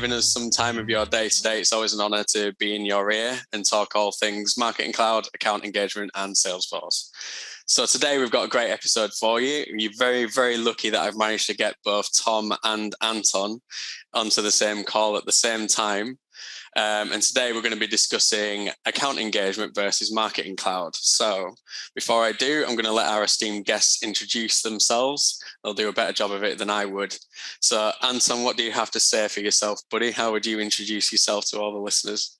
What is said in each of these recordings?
giving us some time of your day today. It's always an honor to be in your ear and talk all things Marketing Cloud, account engagement, and Salesforce. So today we've got a great episode for you. You're very, very lucky that I've managed to get both Tom and Anton onto the same call at the same time. And today we're going to be discussing account engagement versus Marketing Cloud. So before I do, I'm going to let our esteemed guests introduce themselves. They'll do a better job of it than I would. So Anton, what do you have to say for yourself, buddy? How would you introduce yourself to all the listeners?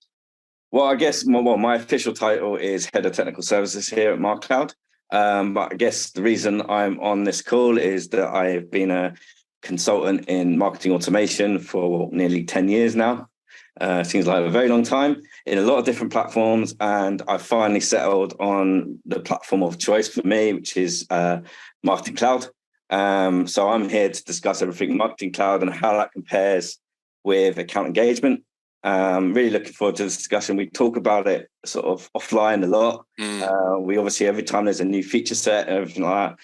Well, I guess my official title is Head of Technical Services here at MarCloud. But I guess the reason I'm on this call is that I've been a consultant in marketing automation for nearly 10 years now. Seems like a very long time in a lot of different platforms, and I finally settled on the platform of choice for me, which is Marketing Cloud. So I'm here to discuss everything Marketing Cloud and how that compares with account engagement. Really looking forward to this discussion. We talk about it sort of offline a lot. We obviously, every time there's a new feature set and everything like that,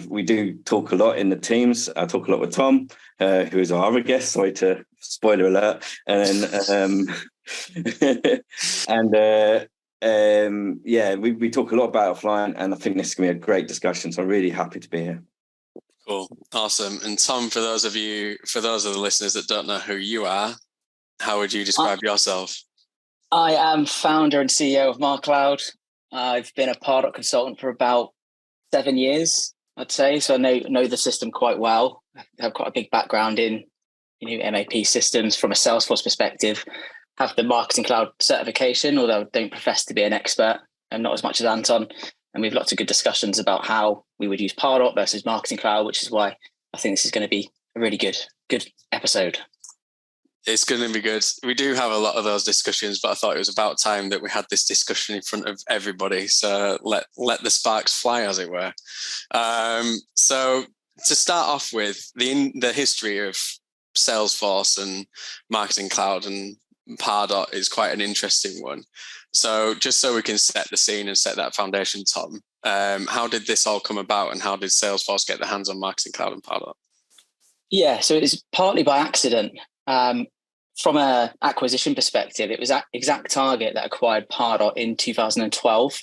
we do talk a lot in the teams. I talk a lot with Tom, who is our other guest. Sorry to spoiler alert. And we talk a lot about offline, and I think this is going to be a great discussion. So I'm really happy to be here. Cool, awesome. And Tom, for those of the listeners that don't know who you are, how would you describe yourself? I am founder and CEO of MarCloud. I've been a Pardot consultant for about 7 years, I'd say. So I know the system quite well. I have quite a big background in MAP systems from a Salesforce perspective. Have the Marketing Cloud certification, although I don't profess to be an expert, and not as much as Anton. And we have lots of good discussions about how we would use Pardot versus Marketing Cloud, which is why I think this is going to be a really good episode. It's going to be good. We do have a lot of those discussions, but I thought it was about time that we had this discussion in front of everybody. So let the sparks fly, as it were. So to start off with, the history of Salesforce and Marketing Cloud and Pardot is quite an interesting one. So just so we can set the scene and set that foundation, Tom, how did this all come about, and how did Salesforce get their hands on Marketing Cloud and Pardot? Yeah, so it's partly by accident. From an acquisition perspective, it was ExactTarget that acquired Pardot in 2012.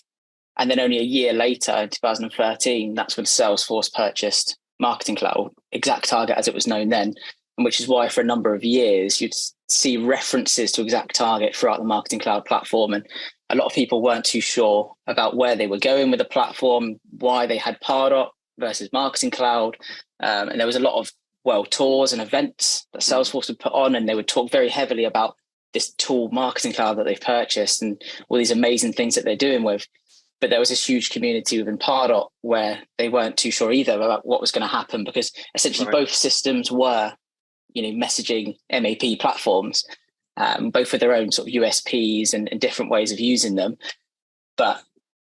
And then only a year later, in 2013, that's when Salesforce purchased Marketing Cloud, ExactTarget as it was known then, and which is why for a number of years, you'd see references to ExactTarget throughout the Marketing Cloud platform. And a lot of people weren't too sure about where they were going with the platform, why they had Pardot versus Marketing Cloud. And there was a lot of tours and events that Salesforce would put on, and they would talk very heavily about this tool, Marketing Cloud, that they've purchased and all these amazing things that they're doing with. But there was this huge community within Pardot where they weren't too sure either about what was going to happen, because essentially both systems were, messaging MAP platforms, both with their own sort of USPs and different ways of using them. But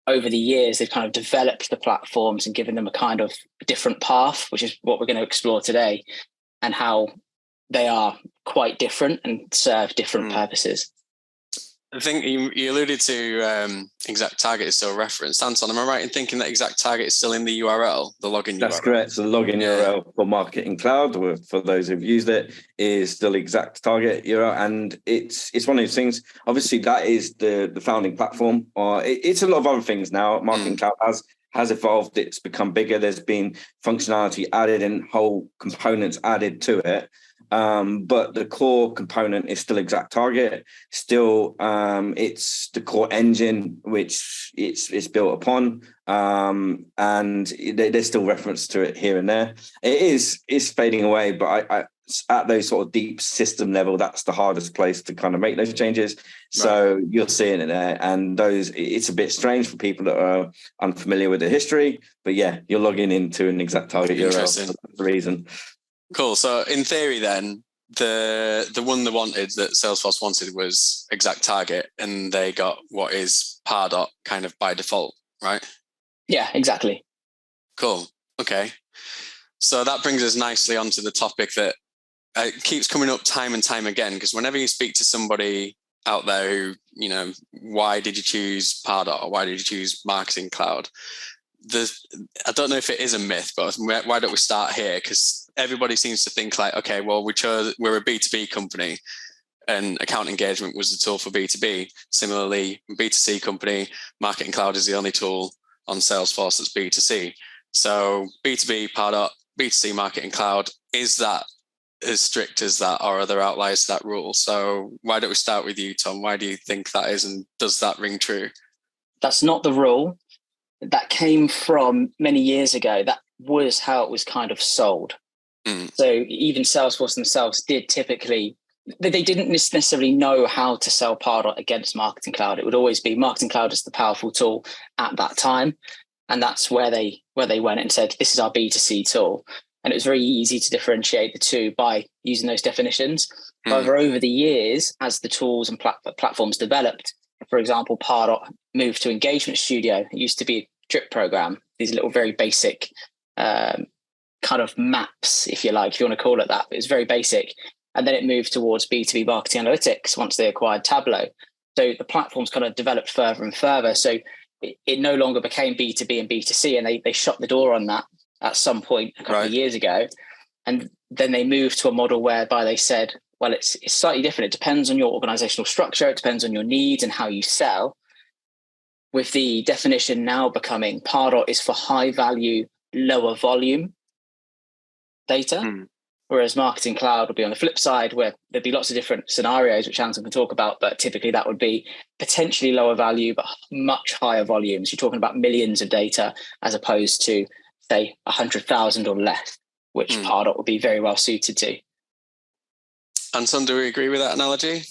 over the years, they've kind of developed the platforms and given them a kind of different path, which is what we're going to explore today, and how they are quite different and serve different purposes. I think you alluded to ExactTarget is still referenced. Anton, am I right in thinking that ExactTarget is still in the URL, the login URL? That's correct. So the login URL for Marketing Cloud, or for those who've used it, is still ExactTarget URL. And it's one of those things. Obviously, that is the founding platform. It's a lot of other things now. Marketing Cloud has evolved. It's become bigger. There's been functionality added and whole components added to it. But the core component is still ExactTarget. Still, it's the core engine which it's built upon, and there's still reference to it here and there. It's fading away, but I at those sort of deep system level, that's the hardest place to kind of make those changes. So you're seeing it there, and it's a bit strange for people that are unfamiliar with the history. But yeah, you're logging into an ExactTarget URL for the reason. Cool. So in theory, then the one they wanted, that Salesforce wanted, was ExactTarget, and they got what is Pardot kind of by default, right? Yeah, exactly. Cool. Okay. So that brings us nicely onto the topic that keeps coming up time and time again, because whenever you speak to somebody out there who, why did you choose Pardot or why did you choose Marketing Cloud? I don't know if it is a myth, but why don't we start here? Because everybody seems to think like, okay, well, we're a B2B company and account engagement was the tool for B2B. Similarly, B2C company, Marketing Cloud is the only tool on Salesforce that's B2C. So B2B, Pardot, B2C, Marketing Cloud, is that as strict as that, or are there outliers to that rule? So why don't we start with you, Tom? Why do you think that is, and does that ring true? That's not the rule. That came from many years ago. That was how it was kind of sold. So even Salesforce themselves did typically, they didn't necessarily know how to sell Pardot against Marketing Cloud. It would always be Marketing Cloud is the powerful tool at that time. And that's where they went and said, this is our B2C tool. And it was very easy to differentiate the two by using those definitions. However, over the years, as the tools and platforms developed, for example, Pardot moved to Engagement Studio. It used to be a drip program, these little very basic kind of maps, if you like, if you want to call it that. It was very basic. And then it moved towards B2B marketing analytics once they acquired Tableau. So the platforms kind of developed further and further. So it no longer became B2B and B2C, and they shut the door on that at some point a couple of years ago. And then they moved to a model whereby they said, well, it's slightly different. It depends on your organizational structure. It depends on your needs and how you sell. With the definition now becoming Pardot is for high value, lower volume data, whereas Marketing Cloud would be on the flip side, where there'd be lots of different scenarios, which Anton can talk about, but typically that would be potentially lower value, but much higher volumes. You're talking about millions of data as opposed to, say, 100,000 or less, which Pardot would be very well suited to. Anton, do we agree with that analogy?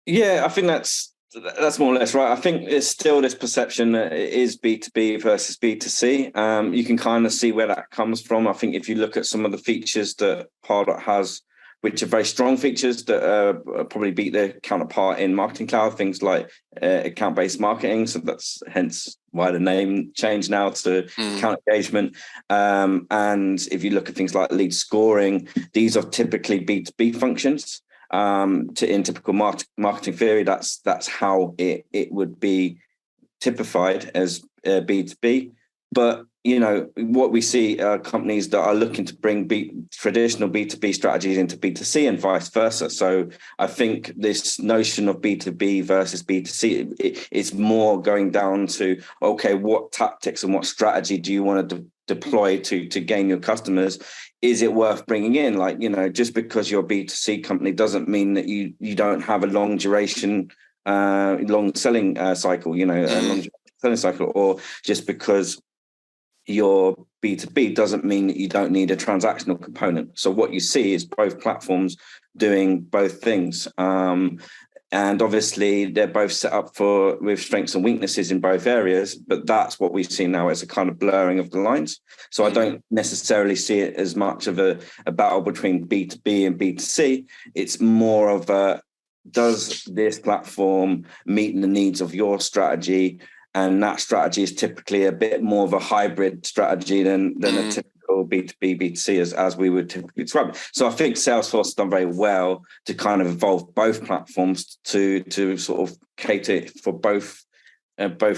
Yeah, I think that's more or less right. I think there's still this perception that it is B2B versus B2C. You can kind of see where that comes from. I think if you look at some of the features that Pardot has, which are very strong features that probably beat their counterpart in Marketing Cloud, things like account-based marketing. So that's hence why the name changed now to account engagement. And if you look at things like lead scoring, these are typically B2B functions. In typical marketing theory, that's how it would be typified as B2B. But what we see are companies that are looking to bring traditional B2B strategies into B2C and vice versa. So I think this notion of B2B versus B2C is more going down to, okay, what tactics and what strategy do you want to deploy to gain your customers? Is it worth bringing in? Like, just because you're a B2C company doesn't mean that you don't have a long duration, long selling cycle, a long selling cycle, or just because you're B2B doesn't mean that you don't need a transactional component. So what you see is both platforms doing both things. And obviously they're both set up with strengths and weaknesses in both areas, but that's what we see now as a kind of blurring of the lines. So I don't necessarily see it as much of a battle between B2B and B2C. It's more of does this platform meet the needs of your strategy? And that strategy is typically a bit more of a hybrid strategy than a typical B2B, B2C as we would typically describe. So I think Salesforce has done very well to kind of evolve both platforms to sort of cater for both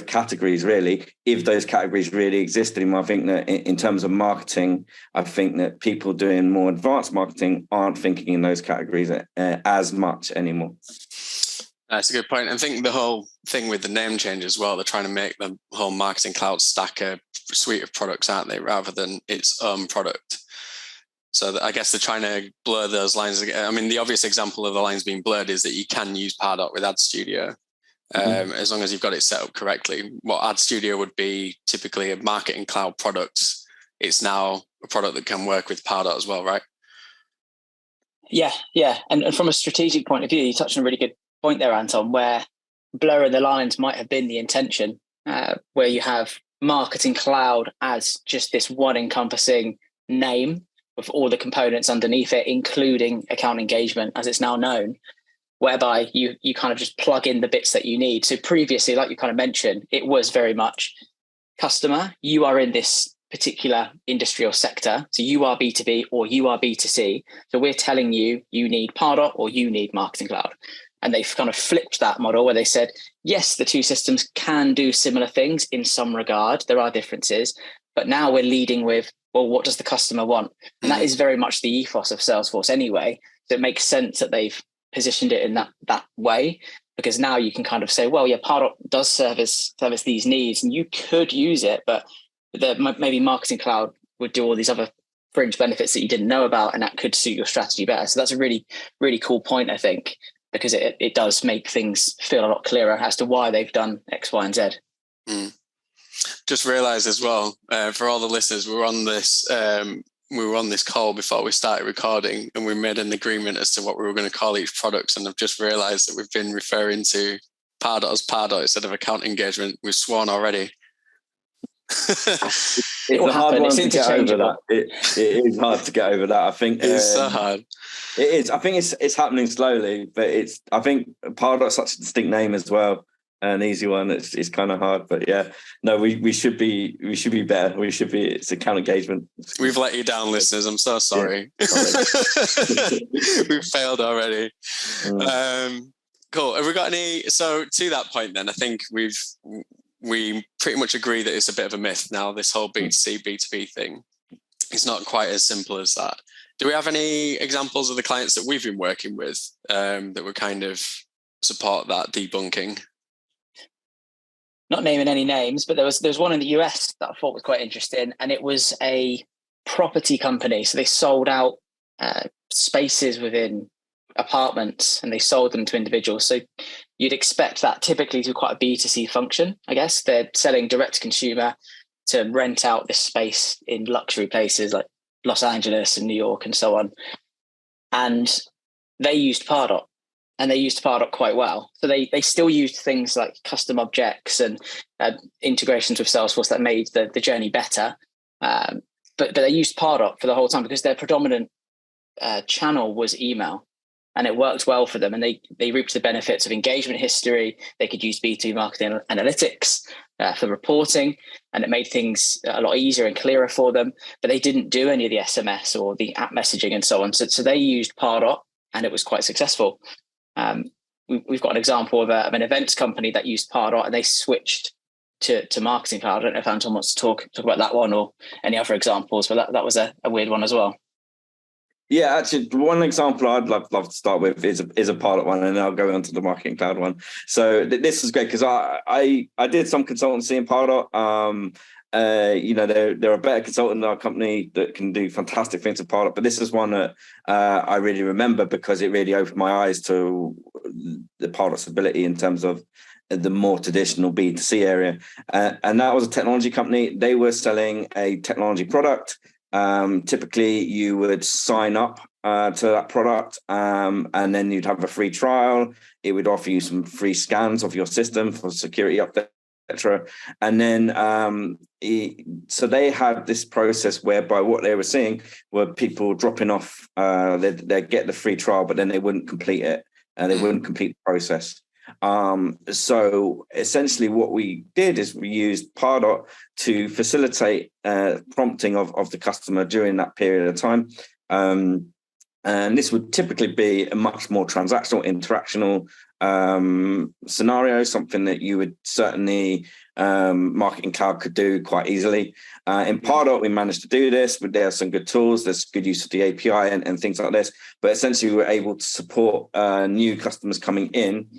categories, really, if those categories really exist anymore. I think that in terms of marketing, I think that people doing more advanced marketing aren't thinking in those categories as much anymore. That's a good point. I think the whole thing with the name change as well, they're trying to make the whole Marketing Cloud stack a suite of products, aren't they, rather than its own product. So I guess they're trying to blur those lines. I mean, the obvious example of the lines being blurred is that you can use Pardot with Ad Studio, as long as you've got it set up correctly. What Ad Studio would be typically a Marketing Cloud product, it's now a product that can work with Pardot as well, right? Yeah. And from a strategic point of view, you touched on a really good point there, Anton, where blurring the lines might have been the intention, where you have Marketing Cloud as just this one encompassing name with all the components underneath it, including account engagement as it's now known, whereby you kind of just plug in the bits that you need. So previously, like you kind of mentioned, it was very much customer, you are in this particular industry or sector. So you are B2B or you are B2C. So we're telling you, you need Pardot or you need Marketing Cloud. And they've kind of flipped that model where they said, yes, the two systems can do similar things in some regard. There are differences, but now we're leading with, well, what does the customer want? And that is very much the ethos of Salesforce anyway. So it makes sense that they've positioned it in that way, because now you can kind of say, well, yeah, Pardot does service these needs, and you could use it, but maybe Marketing Cloud would do all these other fringe benefits that you didn't know about, and that could suit your strategy better. So that's a really, really cool point, I think, because it does make things feel a lot clearer as to why they've done X, Y, and Z. Just realised as well, for all the listeners, we were on this call before we started recording, and we made an agreement as to what we were going to call each product. And I've just realised that we've been referring to Pardot as Pardot instead of account engagement. We've sworn already. It's a hard one to get over that. It is hard to get over that. I think it's so hard. It is. I think it's happening slowly, but I think Pardot's such a distinct name as well. An easy one. It's kind of hard, but yeah, no, we should be better. It's account engagement. We've let you down, listeners. I'm so sorry. Yeah. We've failed already. Cool. Have we got any? So to that point, then I think we pretty much agree that it's a bit of a myth now. This whole B2C, B2B thing. It's not quite as simple as that. Do we have any examples of the clients that we've been working with that would kind of support that debunking? Not naming any names, but there was one in the US that I thought was quite interesting, and it was a property company. So they sold out spaces within apartments, and they sold them to individuals. So you'd expect that typically to be quite a B2C function, I guess. They're selling direct to consumer to rent out this space in luxury places like Los Angeles and New York and so on. And they used Pardot. And they used Pardot quite well. So they still used things like custom objects and integrations with Salesforce that made the journey better. But they used Pardot for the whole time because their predominant channel was email. And it worked well for them. And they reaped the benefits of engagement history. They could use B2B marketing analytics for reporting. And it made things a lot easier and clearer for them. But they didn't do any of the SMS or the app messaging and so on. So they used Pardot, and it was quite successful. We've got an example of an events company that used Pardot, and they switched to Marketing Cloud. I don't know if Anton wants to talk about that one or any other examples, but that was a weird one as well. Yeah, actually, one example I'd love to start with is a Pardot one, and then I'll go on to the Marketing Cloud one. So this is great because I did some consultancy in Pardot. They're a better consultant than our company that can do fantastic things with Pardot. But this is one that I really remember because it really opened my eyes to the Pardot's ability in terms of the more traditional B2C area. And that was a technology company. They were selling a technology product. Typically, you would sign up to that product and then you'd have a free trial. It would offer you some free scans of your system for security update, etc. And then so they had this process whereby what they were seeing were people dropping off, they'd get the free trial, but then they wouldn't complete it and they wouldn't complete the process. So essentially what we did is we used Pardot to facilitate prompting of the customer during that period of time. And this would typically be a much more transactional, interactional scenario, something that you would certainly Marketing Cloud could do quite easily. In Pardot, we managed to do this, but there are some good tools. There's good use of the API and things like this. But essentially, we were able to support new customers coming in,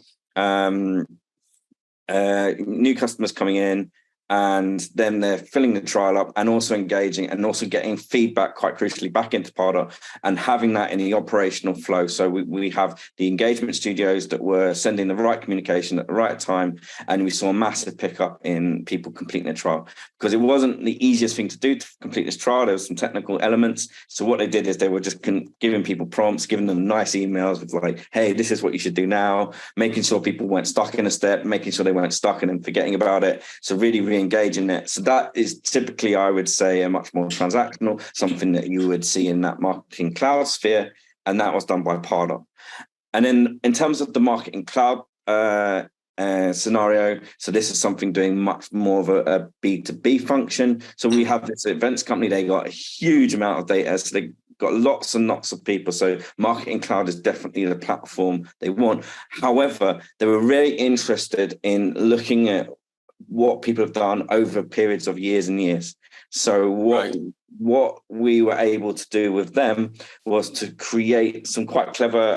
and then they're filling the trial up and also engaging and also getting feedback quite crucially back into Pardot and having that in the operational flow. So we have the engagement studios that were sending the right communication at the right time, and we saw a massive pickup in people completing the trial because it wasn't the easiest thing to do to complete this trial. There was some technical elements. So what they did is they were just giving people prompts, giving them nice emails with like, hey, this is what you should do now, making sure people weren't stuck in a step, making sure they weren't stuck and then forgetting about it. So really engage in it. So that is typically, I would say, a much more transactional, something that you would see in that Marketing Cloud sphere, and that was done by Pardot. And then in terms of the Marketing Cloud scenario, so this is something doing much more of a B2B function. So we have this events company, they got a huge amount of data, so got lots and lots of people. So Marketing Cloud is definitely the platform they want. However, they were really interested in looking at what people have done over periods of years and years. So what we were able to do with them was to create some quite clever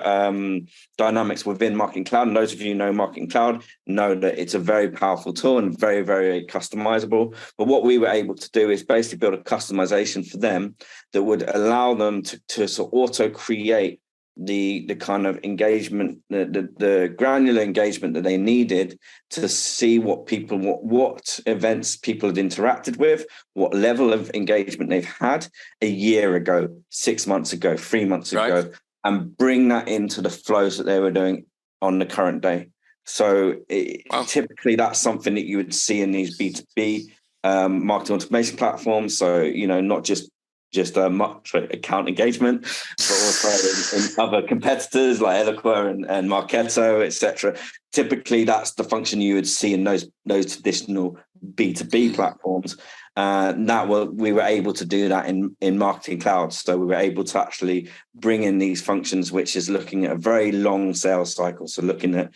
dynamics within Marketing Cloud. And those of you who know Marketing Cloud know that it's a very powerful tool and very, very customizable. But what we were able to do is basically build a customization for them that would allow them to sort of auto create the kind of engagement, the granular engagement that they needed to see what events people had interacted with, what level of engagement they've had a year ago, 6 months ago, 3 months ago, and bring that into the flows that they were doing on the current day. So typically that's something that you would see in these B2B marketing automation platforms. So, not just account engagement, but also in other competitors like Eloqua and Marketo, etc. Typically, that's the function you would see in those traditional B2B platforms. We were able to do that in Marketing Cloud. So we were able to actually bring in these functions, which is looking at a very long sales cycle. So looking at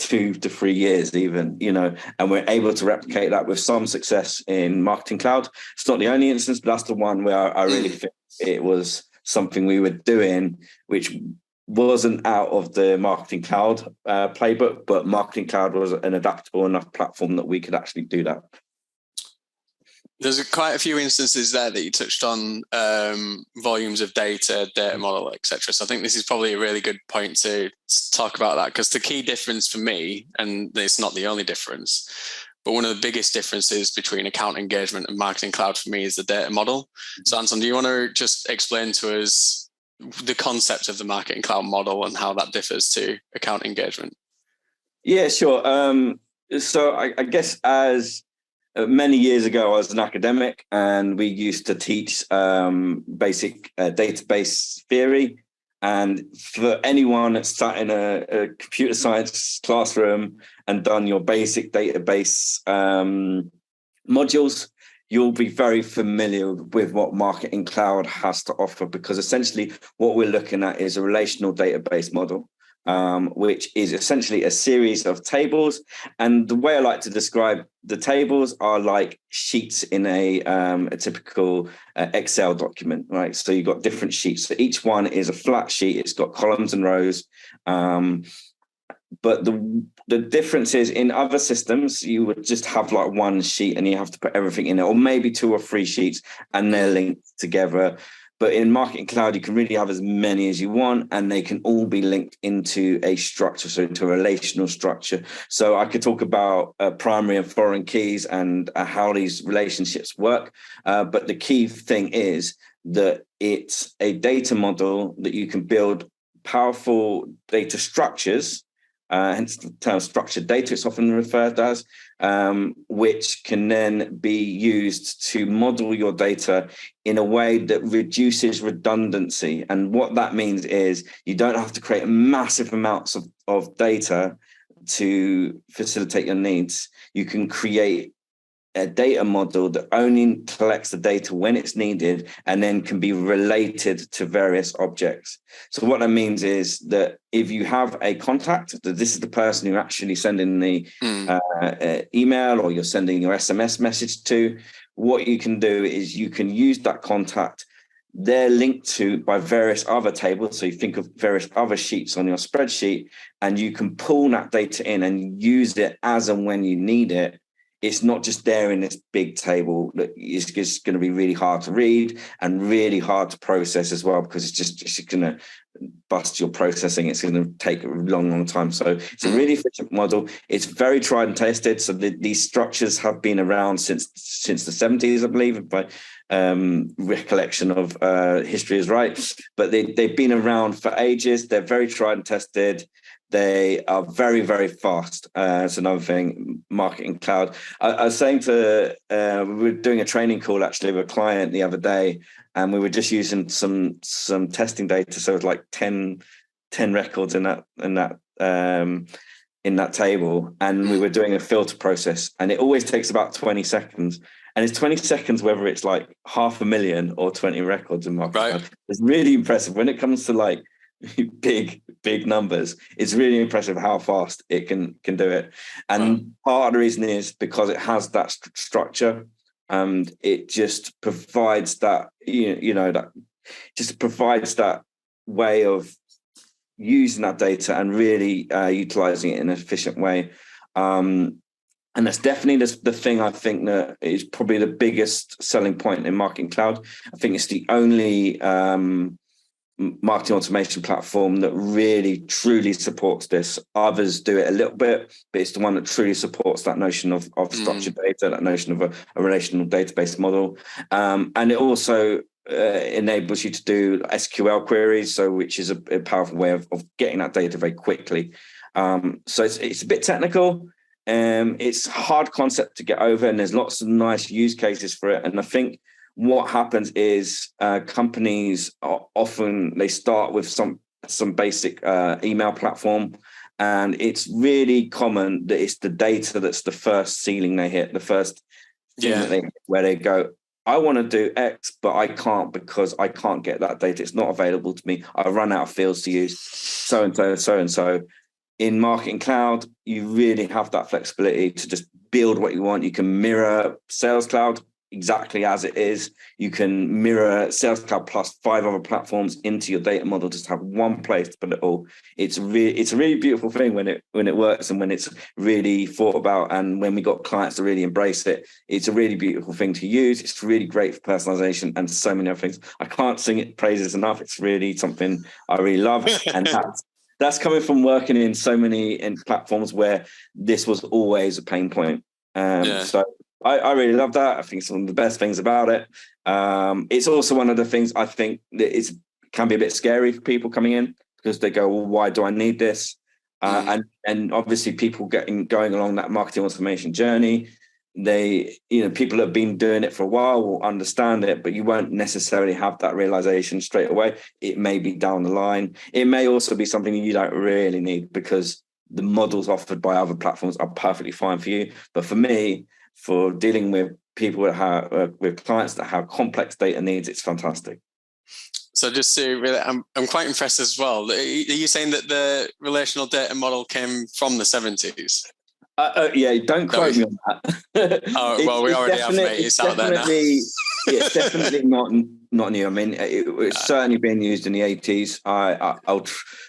2 to 3 years even, and we're able to replicate that with some success in Marketing Cloud. It's not the only instance, but that's the one where I really think it was something we were doing, which wasn't out of the Marketing Cloud playbook, but Marketing Cloud was an adaptable enough platform that we could actually do that. There's quite a few instances there that you touched on, volumes of data model, etc. So I think this is probably a really good point to talk about that, because the key difference for me, and it's not the only difference, but one of the biggest differences between account engagement and Marketing Cloud for me is the data model. So Anton, do you want to just explain to us the concept of the Marketing Cloud model and how that differs to account engagement? Yeah, sure. So I guess as many years ago, I was an academic, and we used to teach basic database theory. And for anyone that's sat in a computer science classroom and done your basic database modules, you'll be very familiar with what Marketing Cloud has to offer, because essentially what we're looking at is a relational database model. Which is essentially a series of tables. And the way I like to describe the tables are like sheets in a typical Excel document, right? So you've got different sheets. So each one is a flat sheet. It's got columns and rows. But the difference is, in other systems, you would just have like one sheet and you have to put everything in it, or maybe 2 or 3 sheets, and they're linked together. But in Marketing Cloud, you can really have as many as you want, and they can all be linked into a structure, so into a relational structure. So I could talk about primary and foreign keys and how these relationships work. But the key thing is that it's a data model that you can build powerful data structures, hence the term structured data, it's often referred as, which can then be used to model your data in a way that reduces redundancy. And what that means is you don't have to create massive amounts of data to facilitate your needs. You can create a data model that only collects the data when it's needed and then can be related to various objects. So what that means is that if you have a contact, that this is the person you're actually sending the email or you're sending your SMS message to, what you can do is you can use that contact. They're linked to by various other tables. So you think of various other sheets on your spreadsheet, and you can pull that data in and use it as and when you need it. It's not just there in this big table that is just going to be really hard to read and really hard to process as well, because it's just going to bust your processing. It's going to take a long time. So it's a really efficient model. It's very tried and tested. So these structures have been around since the 70s, I believe, if my recollection of history is right. But they've been around for ages. They're very tried and tested. They are very, very fast. It's another thing, Marketing Cloud. I was saying we were doing a training call actually with a client the other day, and we were just using some testing data. So it was like 10 records in that table, and we were doing a filter process, and it always takes about 20 seconds. And it's 20 seconds, whether it's like 500,000 or 20 records in marketing. Right. It's really impressive when it comes to like big numbers. It's really impressive how fast it can do it. And part of the reason is because it has that structure, and it just provides that, that just provides that way of using that data and really utilizing it in an efficient way. And that's definitely the thing I think that is probably the biggest selling point in Marketing Cloud. I think it's the only marketing automation platform that really truly supports this. Others do it a little bit, but it's the one that truly supports that notion of structured data, that notion of a relational database model. And it also enables you to do SQL queries, which is a powerful way of getting that data very quickly. So it's a bit technical. It's a hard concept to get over, and there's lots of nice use cases for it. And I think what happens is companies often they start with some basic email platform, and it's really common that it's the data that's the first ceiling they hit, the first thing that they hit, where they go, I want to do X, but I can't because I can't get that data. It's not available to me. I run out of fields to use, so and so. In Marketing Cloud, you really have that flexibility to just build what you want. You can mirror Sales Cloud exactly as it is. You can mirror Sales Cloud plus 5 other platforms into your data model, just have one place to put it all. It's a really beautiful thing when it works and when it's really thought about, and when we got clients to really embrace it. It's a really beautiful thing to use. It's really great for personalization and so many other things. I can't sing it praises enough. It's really something I really love, and that's coming from working in so many platforms where this was always a pain point. So I really love that. I think it's one of the best things about it. It's also one of the things I think that can be a bit scary for people coming in, because they go, well, why do I need this? And obviously people going along that marketing automation journey, people that have been doing it for a while will understand it, but you won't necessarily have that realization straight away. It may be down the line. It may also be something you don't really need, because the models offered by other platforms are perfectly fine for you. But for me, for dealing with people with clients that have complex data needs, it's fantastic. So just to really, I'm quite impressed as well. Are you saying that the relational data model came from the 70s? Yeah, don't quote me on that. Well, we already have, mate. It's out there now. It's definitely not new. I mean, it's certainly been used in the 80s. I'll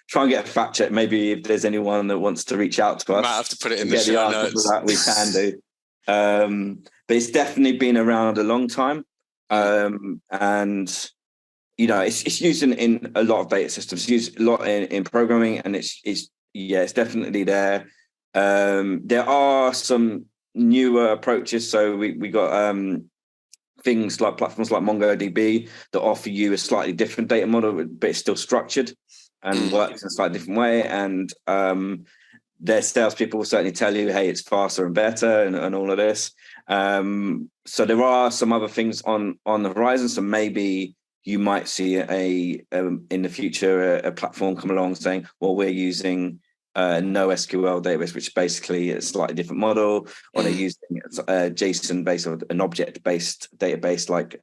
try and get a fact check. Maybe if there's anyone that wants to reach out to us, might have to put it in the show notes. That we can do. But it's definitely been around a long time, and it's used in a lot of data systems. It's used a lot in programming, and it's definitely there. There are some newer approaches. So we got things like platforms like MongoDB that offer you a slightly different data model, but it's still structured and works in a slightly different way. And their salespeople will certainly tell you, hey, it's faster and better and all of this. So there are some other things on the horizon. So maybe you might see in the future a platform come along saying, well, we're using no SQL database, which basically is a slightly different model, or they're using JSON-based or an object-based database like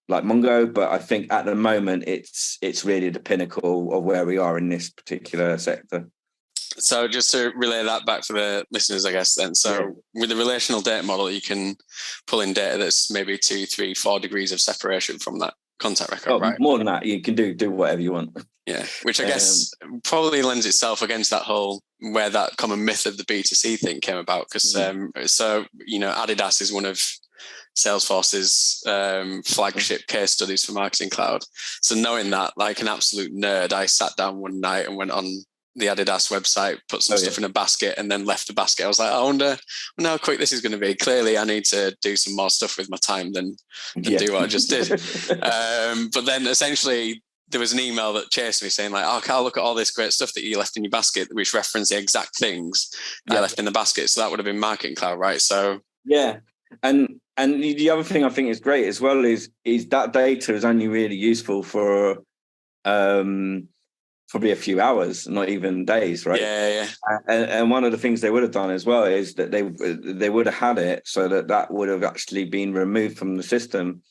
Mongo. But I think at the moment it's really the pinnacle of where we are in this particular sector. So just to relay that back for the listeners, I guess then. So with the relational data model, you can pull in data that's maybe 2, 3, 4 degrees of separation from that contact record, right? More than that, you can do whatever you want. Yeah, which I guess probably lends itself against that whole where that common myth of the B2C thing came about. Because Adidas is one of Salesforce's flagship case studies for Marketing Cloud. So knowing that, like an absolute nerd, I sat down one night and went on the Adidas website, put some stuff in a basket, and then left the basket. I was like, I wonder how quick this is going to be. Clearly, I need to do some more stuff with my time than do what I just did. But then essentially, there was an email that chased me saying like, oh, Carl, look at all this great stuff that you left in your basket, which reference the exact things I left in the basket. So that would have been Marketing Cloud, right? So yeah. And the other thing I think is great as well is that data is only really useful for probably a few hours, not even days, right? Yeah. And one of the things they would have done as well is that they would have had it so that would have actually been removed from the system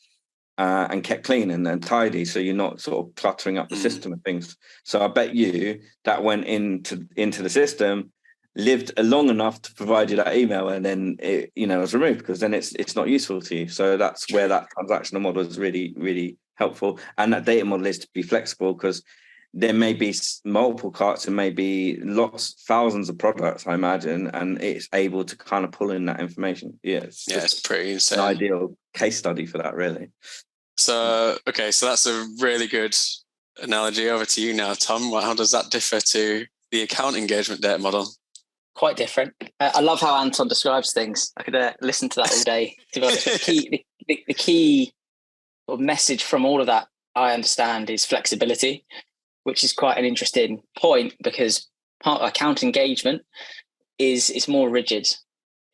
and kept clean and tidy, so you're not sort of cluttering up the system and things. So I bet you that went into the system, lived long enough to provide you that email, and then it, was removed, because then it's not useful to you. So that's where that transactional model is really, really helpful. And that data model is to be flexible, because there may be multiple carts and maybe thousands of products, I imagine, and it's able to kind of pull in that information. It's pretty insane. An ideal case study for that, really. So, okay, so that's a really good analogy. Over to you now, Tom. How does that differ to the account engagement data model? Quite different. I love how Anton describes things. I could listen to that all day. The key message from all of that, I understand, is flexibility, which is quite an interesting point, because part of account engagement is more rigid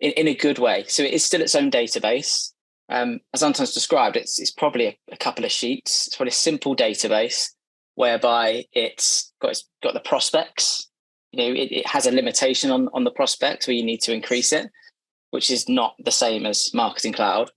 in a good way. So it is still its own database. As Anton's described, it's probably a couple of sheets. It's probably a simple database whereby it's got the prospects. It has a limitation on the prospects where you need to increase it, which is not the same as Marketing Cloud.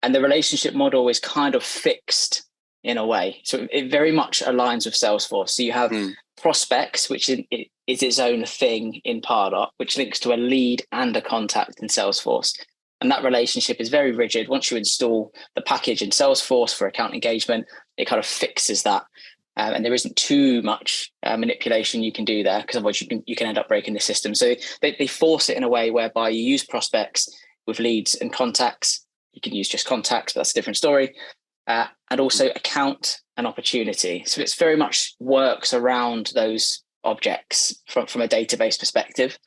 And the relationship model is kind of fixed in a way. So it very much aligns with Salesforce. So you have prospects, which is its own thing in Pardot, which links to a lead and a contact in Salesforce. And that relationship is very rigid. Once you install the package in Salesforce for account engagement, it kind of fixes that. And there isn't too much manipulation you can do there, because otherwise you can end up breaking the system. So they force it in a way whereby you use prospects with leads and contacts. You can use just contacts, but that's a different story. And also account and opportunity. So it's very much works around those objects from a database perspective.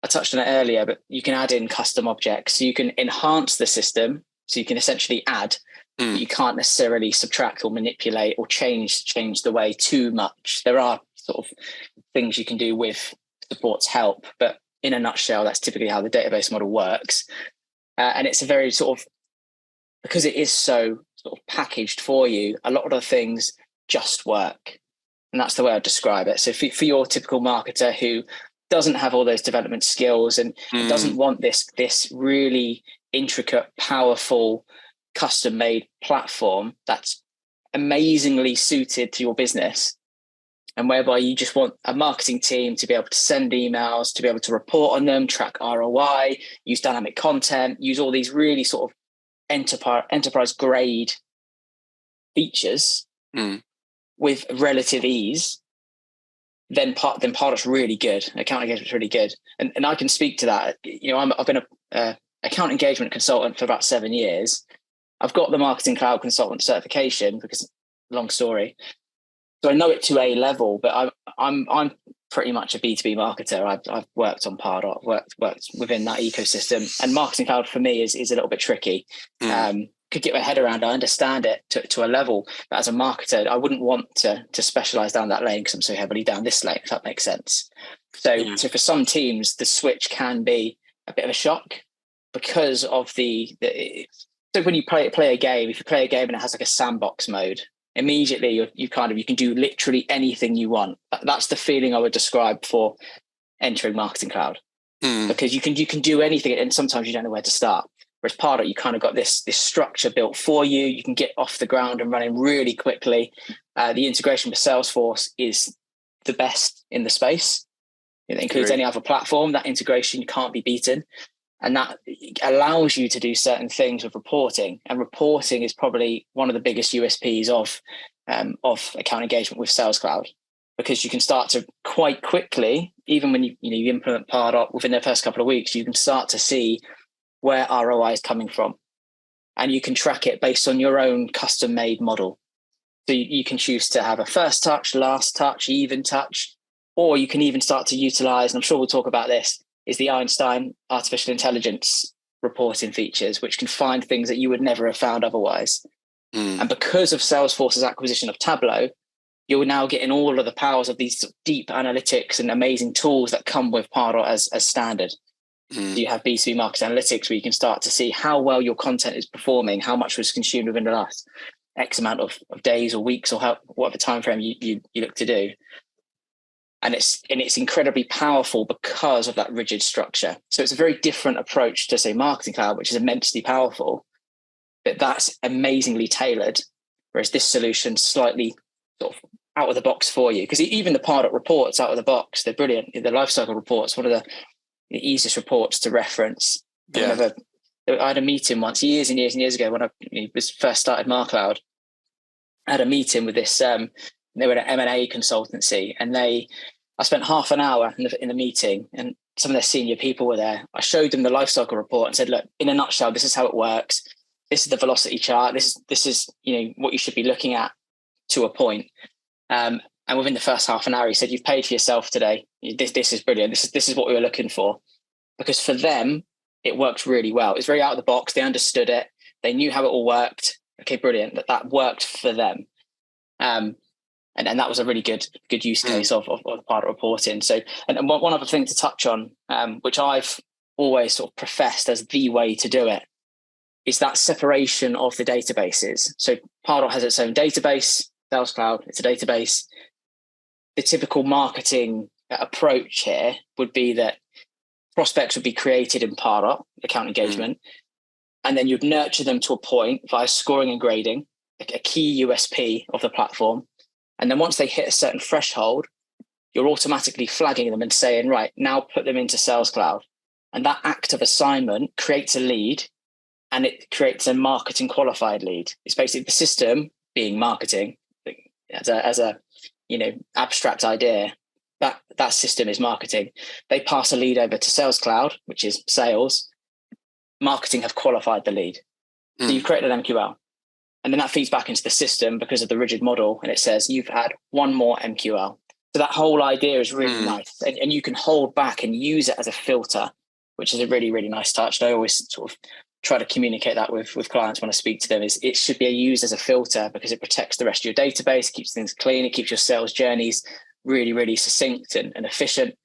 I touched on it earlier, but you can add in custom objects. So you can enhance the system. So you can essentially add, but you can't necessarily subtract or manipulate or change the way too much. There are sort of things you can do with support's help, but in a nutshell, that's typically how the database model works. And it's a very sort of, because it is so sort of packaged for you, a lot of the things just work. And that's the way I describe it. So for your typical marketer who doesn't have all those development skills and doesn't want this really intricate, powerful, custom-made platform that's amazingly suited to your business, and whereby you just want a marketing team to be able to send emails, to be able to report on them, track ROI, use dynamic content, use all these really sort of enterprise grade features with relative ease, then Pardot's really good. Account engagement's really good, and I can speak to that. I've been a account engagement consultant for about 7 years. I've got the Marketing Cloud consultant certification, because long story. So I know it to a level, but I'm pretty much a B2B marketer. I've worked on Pardot, worked within that ecosystem, and Marketing Cloud for me is a little bit tricky. Could get my head around. I understand it to a level, but as a marketer, I wouldn't want to specialize down that lane because I'm so heavily down this lane, if that makes sense. So for some teams, the switch can be a bit of a shock because of so when you play a game, if you play a game and it has like a sandbox mode, immediately you can do literally anything you want. That's the feeling I would describe for entering Marketing Cloud, because you can do anything, and sometimes you don't know where to start. Whereas Pardot, you kind of got this structure built for you. You can get off the ground and running really quickly. The integration with Salesforce is the best in the space. It includes any other platform. That integration can't be beaten. And that allows you to do certain things with reporting. And reporting is probably one of the biggest USPs of account engagement with Sales Cloud, because you can start to quite quickly, even when you implement Pardot, within the first couple of weeks, you can start to see where ROI is coming from. And you can track it based on your own custom-made model. So you can choose to have a first touch, last touch, even touch, or you can even start to utilize, and I'm sure we'll talk about this, is the Einstein artificial intelligence reporting features, which can find things that you would never have found otherwise. And because of Salesforce's acquisition of Tableau, you're now getting all of the powers of these deep analytics and amazing tools that come with Pardot as standard. So you have B2B market analytics, where you can start to see how well your content is performing, how much was consumed within the last X amount of days or weeks, or whatever time frame you look to do. And it's incredibly powerful because of that rigid structure. So it's a very different approach to, say, Marketing Cloud, which is immensely powerful, but that's amazingly tailored. Whereas this solution's slightly sort of out of the box for you. Because even the Pardot reports out of the box, they're brilliant. The lifecycle reports, one of the easiest reports to reference. Yeah. I had a meeting once, years and years and years ago, when I was first started MarCloud. I had a meeting with this, they were an M&A consultancy, and I spent half an hour in the meeting, and some of their senior people were there. I showed them the lifecycle report and said, look, in a nutshell, this is how it works. This is the velocity chart. This is what you should be looking at to a point. And within the first half an hour, he said, you've paid for yourself today. This is brilliant. This is what we were looking for. Because for them, it worked really well. It's very out of the box. They understood it. They knew how it all worked. Okay, brilliant. That worked for them. And that was a really good use case of the part of reporting. So, and one other thing to touch on, which I've always sort of professed as the way to do it, is that separation of the databases. So Pardot has its own database, Sales Cloud, it's a database. The typical marketing approach here would be that prospects would be created in Pardot, account engagement, and then you'd nurture them to a point via scoring and grading, a key USP of the platform. And then once they hit a certain threshold, you're automatically flagging them and saying, right, now put them into Sales Cloud. And that act of assignment creates a lead, and it creates a marketing qualified lead. It's basically the system being marketing as a abstract idea. That system is marketing. They pass a lead over to Sales Cloud, which is sales. Marketing have qualified the lead. So you've created an MQL. And then that feeds back into the system because of the rigid model. And it says, you've had one more MQL. So that whole idea is really nice. And you can hold back and use it as a filter, which is a really, really nice touch. And I always sort of try to communicate that with clients when I speak to them, is it should be used as a filter because it protects the rest of your database, keeps things clean, it keeps your sales journeys really, really succinct and efficient.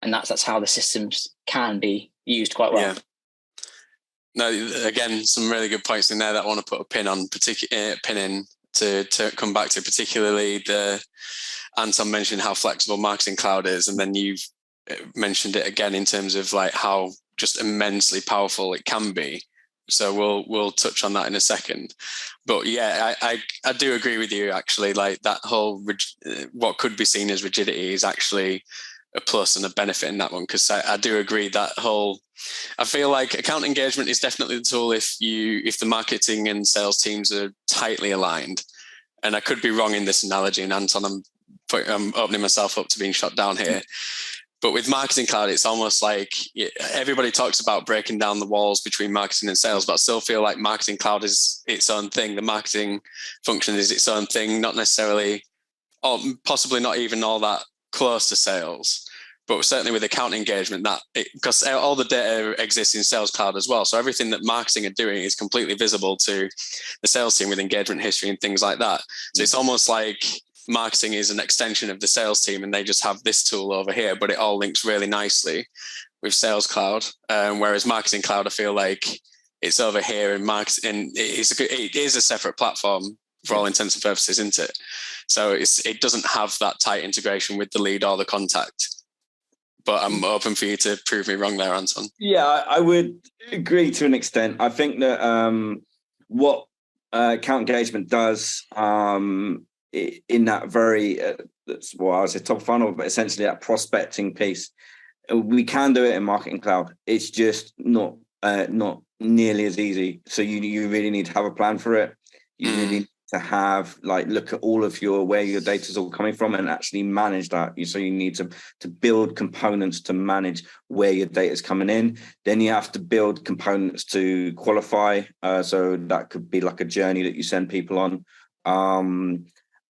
And that's how the systems can be used quite well. Yeah. No, again, some really good points in there that I want to put a pin in to come back to, particularly Anton mentioned how flexible Marketing Cloud is, and then you've mentioned it again in terms of like how just immensely powerful it can be. So we'll touch on that in a second. But yeah, I do agree with you actually. Like that whole what could be seen as rigidity is actually a plus and a benefit in that one, because I do agree that I feel like account engagement is definitely the tool if the marketing and sales teams are tightly aligned. And I could be wrong in this analogy, and Anton, I'm opening myself up to being shot down here. But with Marketing Cloud, it's almost like everybody talks about breaking down the walls between marketing and sales, but I still feel like Marketing Cloud is its own thing. The marketing function is its own thing, not necessarily, or possibly not even all that close to sales. But certainly with account engagement, because all the data exists in Sales Cloud as well. So everything that marketing are doing is completely visible to the sales team with engagement history and things like that. So it's almost like marketing is an extension of the sales team and they just have this tool over here, but it all links really nicely with Sales Cloud. Whereas Marketing Cloud, I feel like it's over here and it is a separate platform for all intents and purposes, isn't it? So it doesn't have that tight integration with the lead or the contact. But I'm open for you to prove me wrong there, Anton. Yeah, I would agree to an extent. I think that what account engagement does in that very, that's what I would say top funnel, but essentially that prospecting piece, we can do it in Marketing Cloud. It's just not nearly as easy. So you really need to have a plan for it. You really need to have look at all of where your data is all coming from and actually manage that. So you need to build components to manage where your data is coming in. Then you have to build components to qualify. So that could be like a journey that you send people on,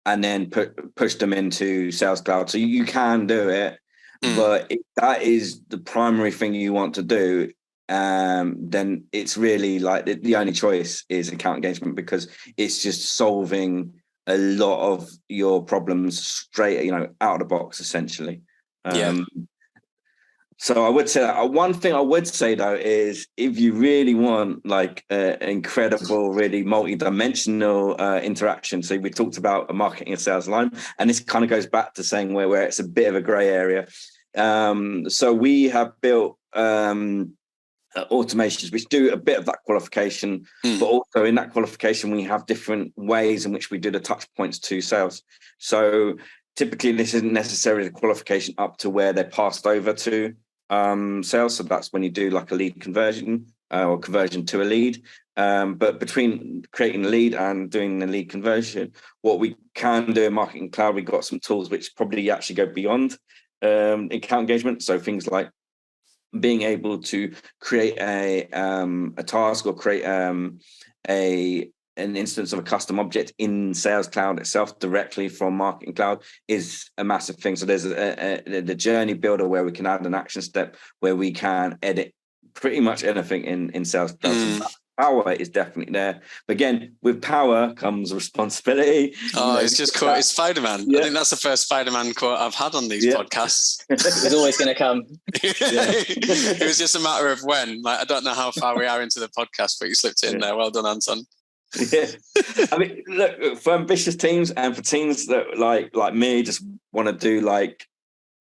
and then push them into Sales Cloud. So you can do it, but if that is the primary thing you want to do, then it's really like the only choice is account engagement, because it's just solving a lot of your problems straight, out of the box, essentially. So I would say that one thing I would say though is if you really want like incredible, really multi-dimensional interaction. So we talked about a marketing and sales line, and this kind of goes back to saying where it's a bit of a gray area. So we have built automations which do a bit of that qualification, but also in that qualification we have different ways in which we do the touch points to sales. So typically this isn't necessarily the qualification up to where they're passed over to sales. So that's when you do like a lead conversion or conversion to a lead. But between creating a lead and doing the lead conversion, what we can do in Marketing Cloud, we've got some tools which probably actually go beyond account engagement. So things like being able to create a task or create an instance of a custom object in Sales Cloud itself directly from Marketing Cloud is a massive thing. So there's the journey builder where we can add an action step where we can edit pretty much anything in Sales Cloud. So that power is definitely there. But again, with power comes responsibility. Oh, it's just quote. It's Spider-Man. Yeah. I think that's the first Spider-Man quote I've had on these podcasts. It's always going to come. It was just a matter of when. Like, I don't know how far we are into the podcast, but you slipped it in there. Well done, Anton. Yeah, I mean, look, for ambitious teams and for teams that like me just want to do like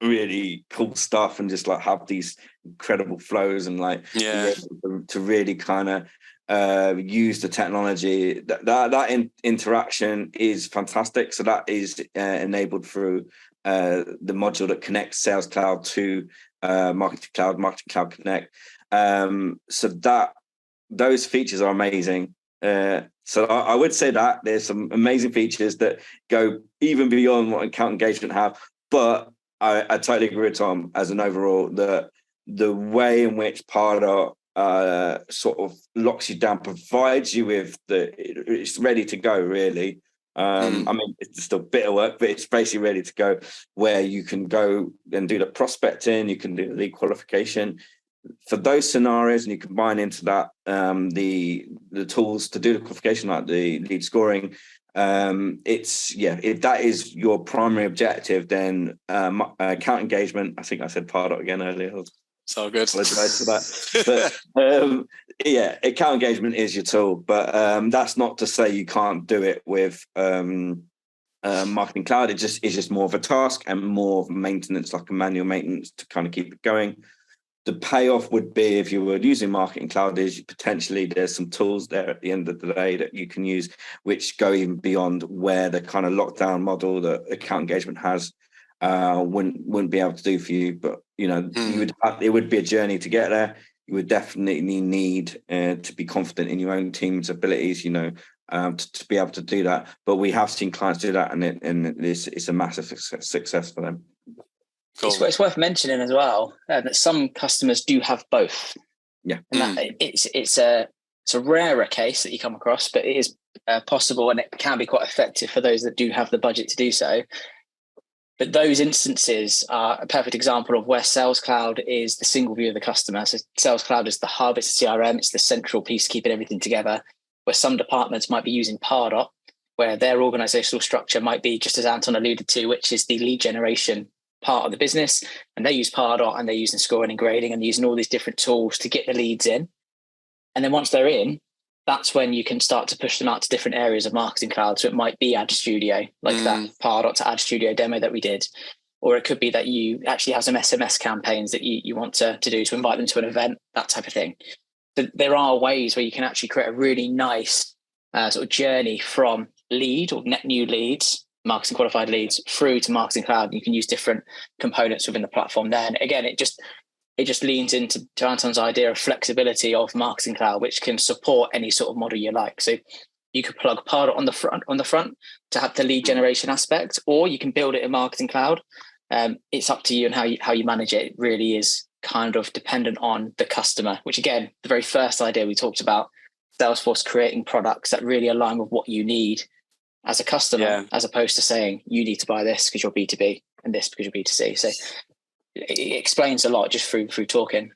really cool stuff and just like have these incredible flows and like to really kind of use the technology. That interaction is fantastic. So that is enabled through the module that connects Sales Cloud to Marketing Cloud Connect. So that those features are amazing. So I would say that there's some amazing features that go even beyond what account engagement have. But I totally agree with Tom as an overall, the way in which Pardot sort of locks you down, provides you with it's ready to go, really. I mean, it's still a bit of work, but it's basically ready to go, where you can go and do the prospecting, you can do the lead qualification. For those scenarios, and you combine into that the tools to do the qualification, like the lead scoring, if that is your primary objective, then account engagement, I think I said Pardot again earlier. It's all good. Apologize for that. But account engagement is your tool, but that's not to say you can't do it with Marketing Cloud. It's just more of a task and more of maintenance, like a manual maintenance to kind of keep it going. The payoff would be, if you were using Marketing Cloud, is potentially there's some tools there at the end of the day that you can use, which go even beyond where the kind of lockdown model that account engagement has wouldn't be able to do for you. But it would be a journey to get there. You would definitely need to be confident in your own team's abilities, to be able to do that. But we have seen clients do that, and it's a massive success for them. Cool. It's worth mentioning as well that some customers do have both. Yeah, and it's a rarer case that you come across, but it is possible, and it can be quite effective for those that do have the budget to do so. But those instances are a perfect example of where Sales Cloud is the single view of the customer. So Sales Cloud is the hub, it's the CRM, it's the central piece keeping everything together. Where some departments might be using Pardot, where their organizational structure might be, just as Anton alluded to, which is the lead generation part of the business, and they use Pardot and they're using scoring and grading and using all these different tools to get the leads in. And then once they're in, that's when you can start to push them out to different areas of Marketing Cloud. So it might be Ad Studio, like that Pardot to Ad Studio demo that we did. Or it could be that you actually have some SMS campaigns that you want to do to invite them to an event, that type of thing. So there are ways where you can actually create a really nice sort of journey from lead or net new leads, marketing qualified leads, through to Marketing Cloud. You can use different components within the platform there. And again, it just leans into Anton's idea of flexibility of Marketing Cloud, which can support any sort of model you like. So you could plug Pardot on the front to have the lead generation aspect, or you can build it in Marketing Cloud. It's up to you and how you manage it. It really is kind of dependent on the customer, which again, the very first idea we talked about, Salesforce creating products that really align with what you need as a customer, as opposed to saying you need to buy this because you're B2B and this because you're B2C. So it explains a lot just through talking.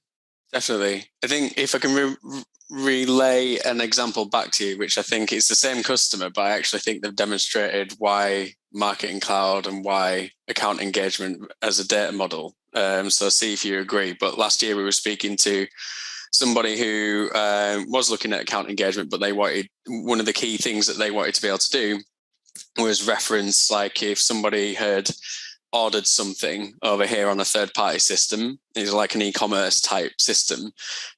Definitely. I think if I can relay an example back to you, which I think is the same customer, but I actually think they've demonstrated why Marketing Cloud and why account engagement as a data model So see if you agree. But last year we were speaking to somebody who was looking at account engagement, but they wanted, one of the key things that they wanted to be able to do was reference, like if somebody had ordered something over here on a third-party system, it's like an e-commerce type system,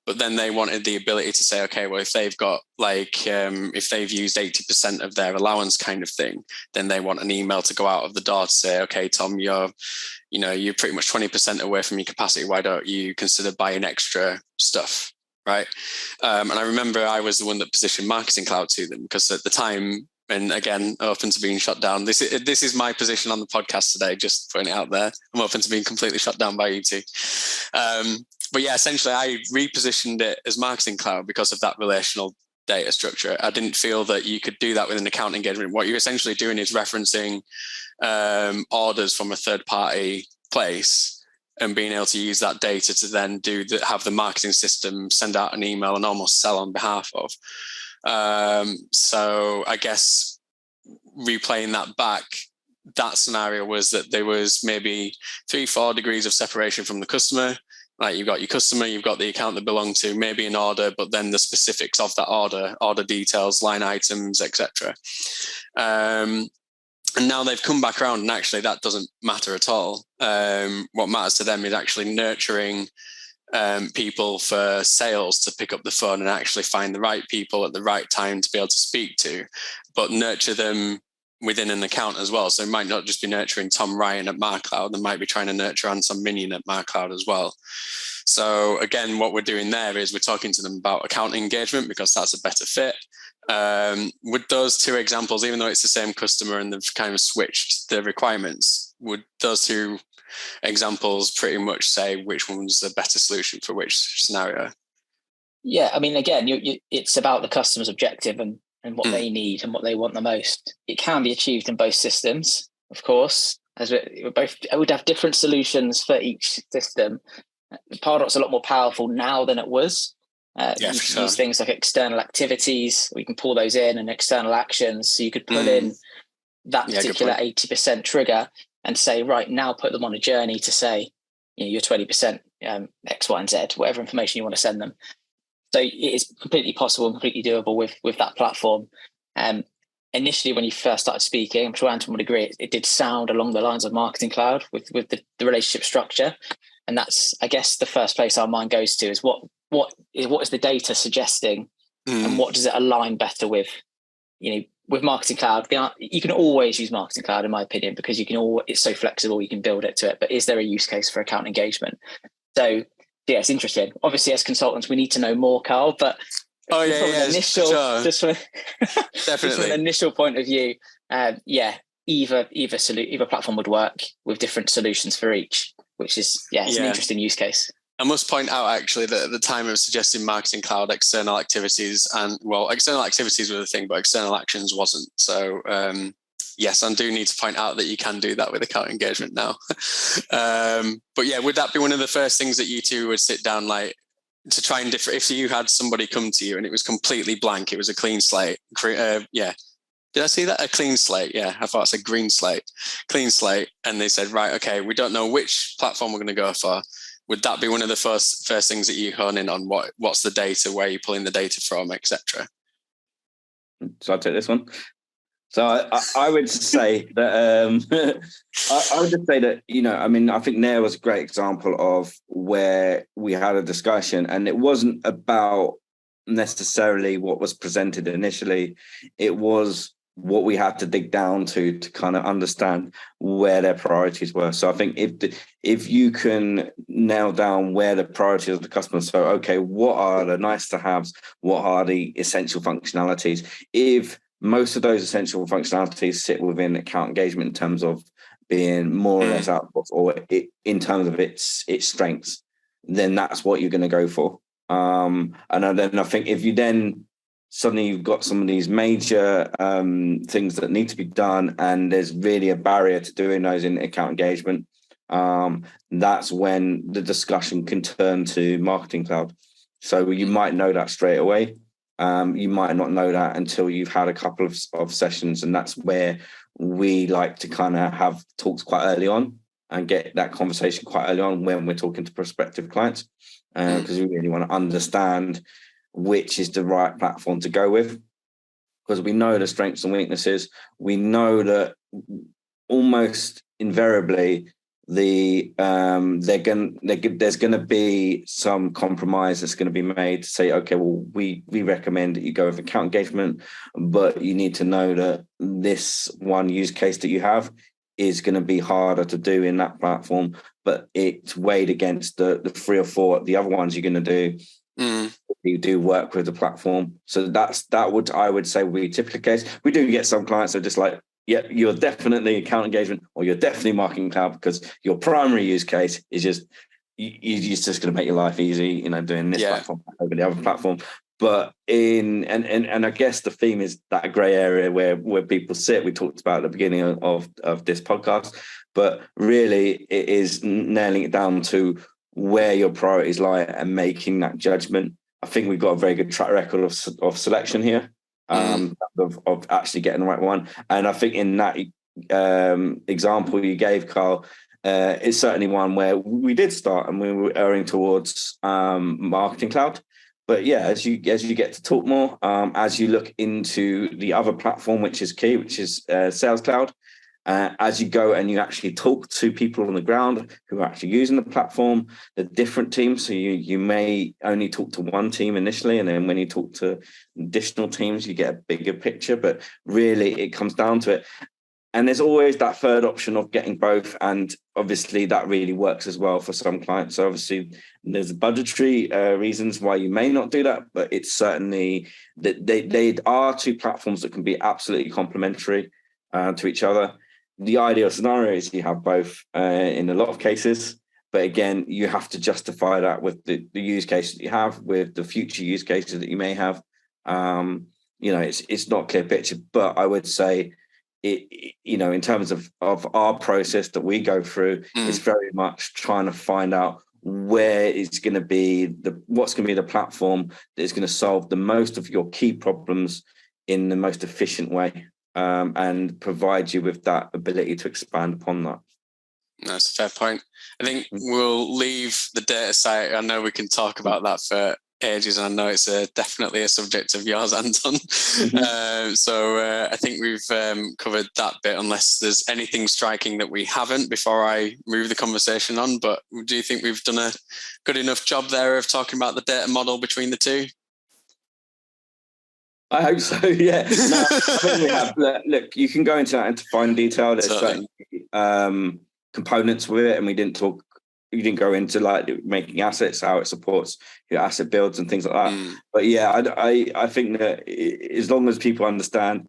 but then they wanted the ability to say, okay, well, if they've got like, if they've used 80% of their allowance kind of thing, then they want an email to go out of the door to say, okay, Tom, you're pretty much 20% away from your capacity. Why don't you consider buying extra stuff, right? And I remember I was the one that positioned Marketing Cloud to them, because at the time, and again, open to being shut down. This is my position on the podcast today, just putting it out there. I'm open to being completely shut down by you two. But yeah, essentially I repositioned it as Marketing Cloud because of that relational data structure. I didn't feel that you could do that with an account engagement. What you're essentially doing is referencing orders from a third-party place and being able to use that data to then have the marketing system send out an email and almost sell on behalf of. So I guess replaying that back, that scenario was that there was maybe 3-4 degrees of separation from the customer. Like you've got your customer, you've got the account they belong to, maybe an order, but then the specifics of that order details, line items, etc. And now they've come back around, and actually that doesn't matter at all. What matters to them is actually nurturing people for sales to pick up the phone and actually find the right people at the right time to be able to speak to, but nurture them within an account as well. So it might not just be nurturing Tom Ryan at MarCloud, they might be trying to nurture Anton Minnion at MarCloud as well. So again, what we're doing there is we're talking to them about account engagement because that's a better fit. With those two examples, even though it's the same customer and they've kind of switched the requirements, would those two examples pretty much say which one's the better solution for which scenario? Yeah, I mean, again, it's about the customer's objective and what they need and what they want the most. It can be achieved in both systems, of course, as we would have different solutions for each system. Pardot's a lot more powerful now than it was. You can use things like external activities. We can pull those in, and external actions. So you could put in that particular 80% trigger and say, right, now put them on a journey to say, you're 20% X, Y, and Z, whatever information you want to send them. So it is completely possible and completely doable with that platform. Initially, when you first started speaking, I'm sure Anton would agree, it did sound along the lines of Marketing Cloud with the relationship structure. And that's, I guess, the first place our mind goes to is what is the data suggesting, and what does it align better with? With Marketing Cloud, you can always use Marketing Cloud, in my opinion, because it's so flexible, you can build it to it. But is there a use case for account engagement? So yeah, it's interesting. Obviously, as consultants, we need to know more, Carl. But just from an initial point of view, either platform would work with different solutions for each, which is it's an interesting use case. I must point out actually that at the time of suggesting Marketing Cloud, external activities were the thing, but external actions wasn't. So yes, I do need to point out that you can do that with account engagement now. But yeah, would that be one of the first things that you two would sit down like to try and if you had somebody come to you and it was completely blank, it was a clean slate. Did I see that? A clean slate. Yeah, I thought it said green slate. Clean slate. And they said, right, okay, we don't know which platform we're going to go for. Would that be one of the first things that you hone in on? What's the data, where you're pulling the data from, etc.? So I'll take this one. So I would say that I would just say that, I think Nair was a great example of where we had a discussion, and it wasn't about necessarily what was presented initially. It was what we had to dig down to kind of understand where their priorities were. So I think if you can nail down where the priorities of the customer, so okay, what are the nice to haves, what are the essential functionalities? If most of those essential functionalities sit within account engagement in terms of being more or less outputs, or in terms of its strengths, then that's what you're going to go for. And then I think if you then suddenly you've got some of these major things that need to be done, and there's really a barrier to doing those in account engagement, that's when the discussion can turn to Marketing Cloud. So you might know that straight away. You might not know that until you've had a couple of sessions, and that's where we like to kind of have talks quite early on, and get that conversation quite early on when we're talking to prospective clients, because we really want to understand which is the right platform to go with, because we know the strengths and weaknesses. We know that almost invariably there's going to be some compromise that's going to be made to say, okay, well, we recommend that you go with account engagement, but you need to know that this one use case that you have is going to be harder to do in that platform, but it's weighed against the 3 or 4 the other ones you're going to do. You do work with the platform. So I would say would be typically the case. We do get some clients that are just like, yeah, you're definitely account engagement or you're definitely marketing cloud, because your primary use case is just you're just going to make your life easy, doing this platform over the other platform. But and I guess the theme is that grey area where people sit. We talked about at the beginning of this podcast, but really it is nailing it down to where your priorities lie and making that judgment. I think we've got a very good track record of selection here, of actually getting the right one. And I think in that example you gave, Carl, it's certainly one where we did start and we were erring towards marketing cloud. But yeah, as you get to talk more, as you look into the other platform, which is key, which is Sales Cloud, as you go and you actually talk to people on the ground who are actually using the platform, the different teams. So you may only talk to one team initially, and then when you talk to additional teams, you get a bigger picture. But really, it comes down to it. And there's always that third option of getting both. And obviously that really works as well for some clients. So obviously there's budgetary reasons why you may not do that, but it's certainly that they are 2 platforms that can be absolutely complementary to each other. The ideal scenario is you have both in a lot of cases, but again, you have to justify that with the use cases that you have, with the future use cases that you may have. It's not a clear picture, but I would say, in terms of our process that we go through, it's very much trying to find out where it's going to be what's going to be the platform that is going to solve the most of your key problems in the most efficient way, and provide you with that ability to expand upon that. That's a fair point. I think we'll leave the data side. I know we can talk about that for ages, and I know it's definitely a subject of yours, Anton. So I think we've covered that bit, unless there's anything striking that we haven't before I move the conversation on. But do you think we've done a good enough job there of talking about the data model between the two? I hope so, yeah. No, I think we have. Look, you can go into that into fine detail. There's certain components with it, and you didn't go into like making assets, how it supports your asset builds and things like that. But yeah, I think that as long as people understand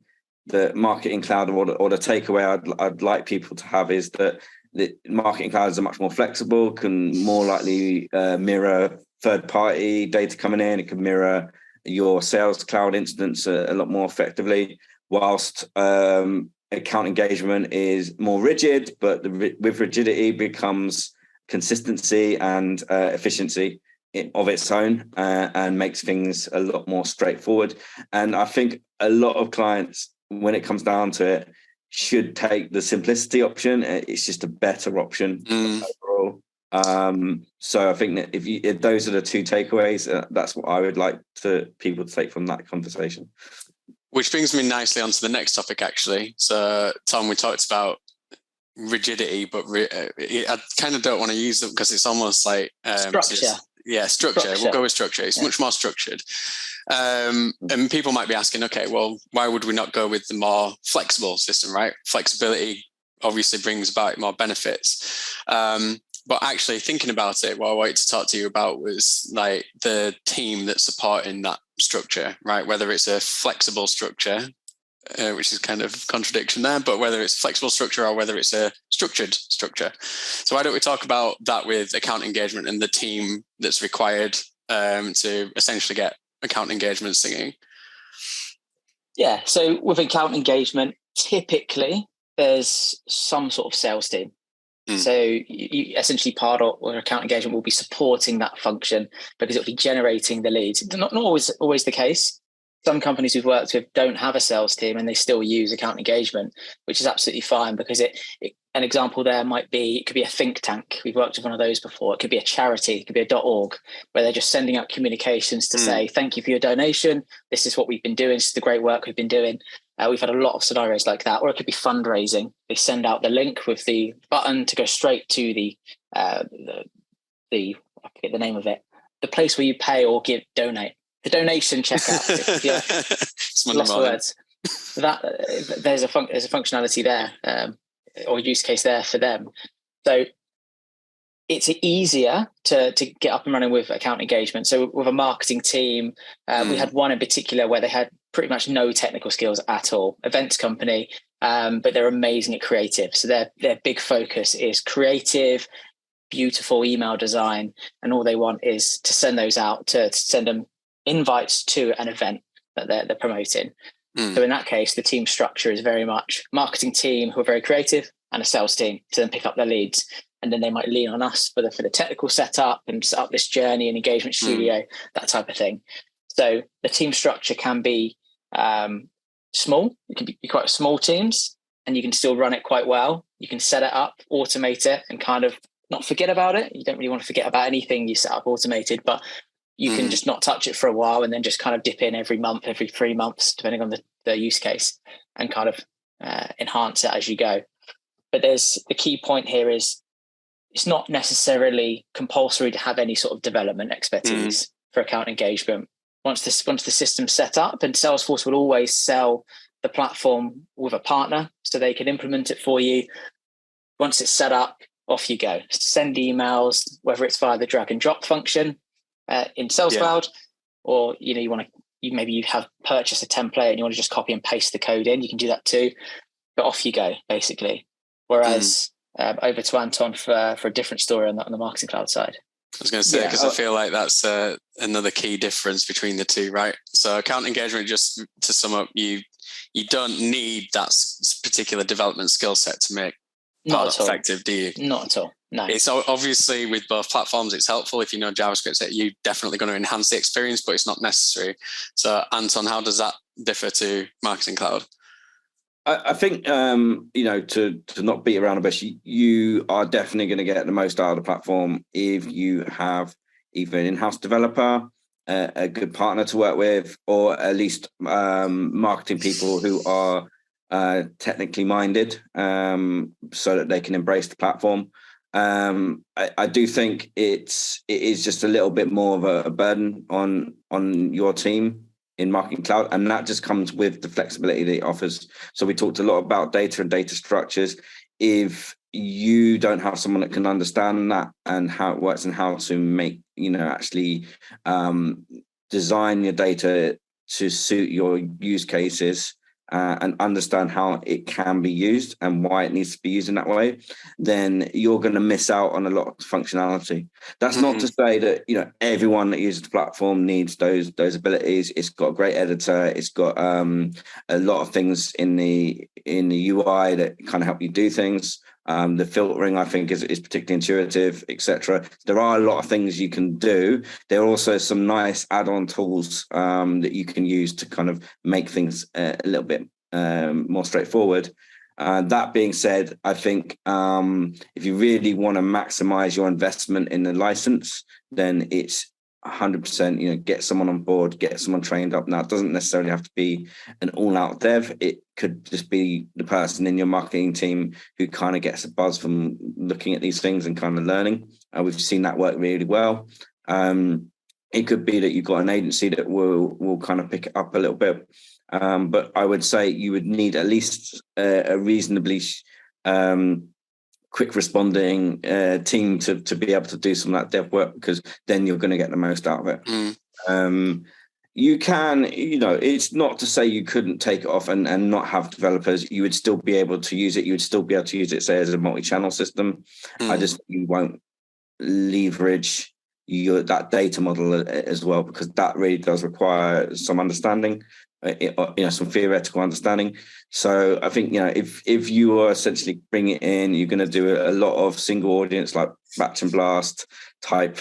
the marketing cloud, or the takeaway I'd like people to have is that the marketing clouds are much more flexible, can more likely mirror third-party data coming in. It can mirror your Sales Cloud instance a lot more effectively, whilst account engagement is more rigid, but with rigidity becomes consistency and efficiency of its own, and makes things a lot more straightforward. And I think a lot of clients, when it comes down to it, should take the simplicity option. It's just a better option overall. So I think that if those are the 2 takeaways, that's what I would like people to take from that conversation. Which brings me nicely onto the next topic, actually. So, Tom, we talked about rigidity, but I kind of don't want to use them because it's almost like structure. Structure. We'll go with structure. It's much more structured. And people might be asking, okay, well, why would we not go with the more flexible system, right? Flexibility obviously brings about more benefits. But actually thinking about it, what I wanted to talk to you about was like the team that's supporting that structure, right? Whether it's a flexible structure, which is kind of contradiction there, but whether it's a flexible structure or whether it's a structured structure. So why don't we talk about that with account engagement and the team that's required to essentially get account engagement singing? Yeah, so with account engagement, typically there's some sort of sales team. So you essentially Pardot or account engagement will be supporting that function because it'll be generating the leads. Not always the case. Some companies we've worked with don't have a sales team and they still use account engagement, which is absolutely fine because it an example there might be, it could be a think tank. We've worked with one of those before. It could be a charity. It could be a .org, where they're just sending out communications to say, thank you for your donation. This is what we've been doing. This is the great work we've been doing. We've had a lot of scenarios like that. Or it could be fundraising. They send out the link with the button to go straight to the I forget the name of it, the place where you pay or donate. The donation checkout. Yeah, lost the words. That there's a functionality there, or use case there for them. So it's easier to get up and running with account engagement. So with a marketing team, we had one in particular where they had pretty much no technical skills at all. Events company, but they're amazing at creative. So their big focus is creative, beautiful email design, and all they want is to send those out, to send them invites to an event that they're promoting. So in that case, the team structure is very much marketing team who are very creative and a sales team to then pick up their leads. And then they might lean on us for the technical setup and set up this journey and engagement studio, that type of thing. So the team structure can be small. It can be quite small teams, and you can still run it quite well. You can set it up, automate it, and kind of not forget about it. You don't really want to forget about anything you set up automated, but you can just not touch it for a while and then just kind of dip in every month, every 3 months, depending on the use case, and kind of enhance it as you go. But the key point here is it's not necessarily compulsory to have any sort of development expertise for account engagement. Once the system's set up, and Salesforce will always sell the platform with a partner so they can implement it for you. Once it's set up, off you go. Send emails, whether it's via the drag and drop function in Sales Cloud, or maybe you have purchased a template and you want to just copy and paste the code in. You can do that too, but off you go basically. Whereas over to Anton for a different story on the Marketing Cloud side. I was going to say, because I feel like that's another key difference between the two, right? So account engagement, just to sum up, you don't need that particular development skill set to make Pardot effective, do you? Not at all. No. It's obviously with both platforms, it's helpful. If you know JavaScript, you're definitely going to enhance the experience, but it's not necessary. So Anton, how does that differ to Marketing Cloud? I think, to not beat around the bush, you are definitely going to get the most out of the platform if you have either an in-house developer, a good partner to work with, or at least marketing people who are technically minded, so that they can embrace the platform. I do think it is just a little bit more of a burden on your team in Marketing Cloud, and that just comes with the flexibility that it offers. So we talked a lot about data and data structures. If you don't have someone that can understand that and how it works and how to make, actually design your data to suit your use cases, and understand how it can be used and why it needs to be used in that way, then you're going to miss out on a lot of functionality. That's not to say that everyone that uses the platform needs those abilities. It's got a great editor. It's got a lot of things in the UI that kind of help you do things. The filtering, I think, is particularly intuitive, etc. There are a lot of things you can do. There are also some nice add-on tools that you can use to kind of make things a little bit more straightforward. That being said, I think if you really want to maximize your investment in the license, then it's 100%, get someone on board, get someone trained up. Now, it doesn't necessarily have to be an all-out dev. It could just be the person in your marketing team who kind of gets a buzz from looking at these things and kind of learning. We've seen that work really well. It could be that you've got an agency that will kind of pick it up a little bit. But I would say you would need at least a reasonably quick responding team to be able to do some of that dev work, because then you're going to get the most out of it. You can, it's not to say you couldn't take it off and not have developers. You would still be able to use it. You would still be able to use it, say, as a multi-channel system. You won't leverage that data model as well, because that really does require some understanding, some theoretical understanding. So I think, if you are essentially bringing it in, you're going to do a lot of single audience, like batch and blast type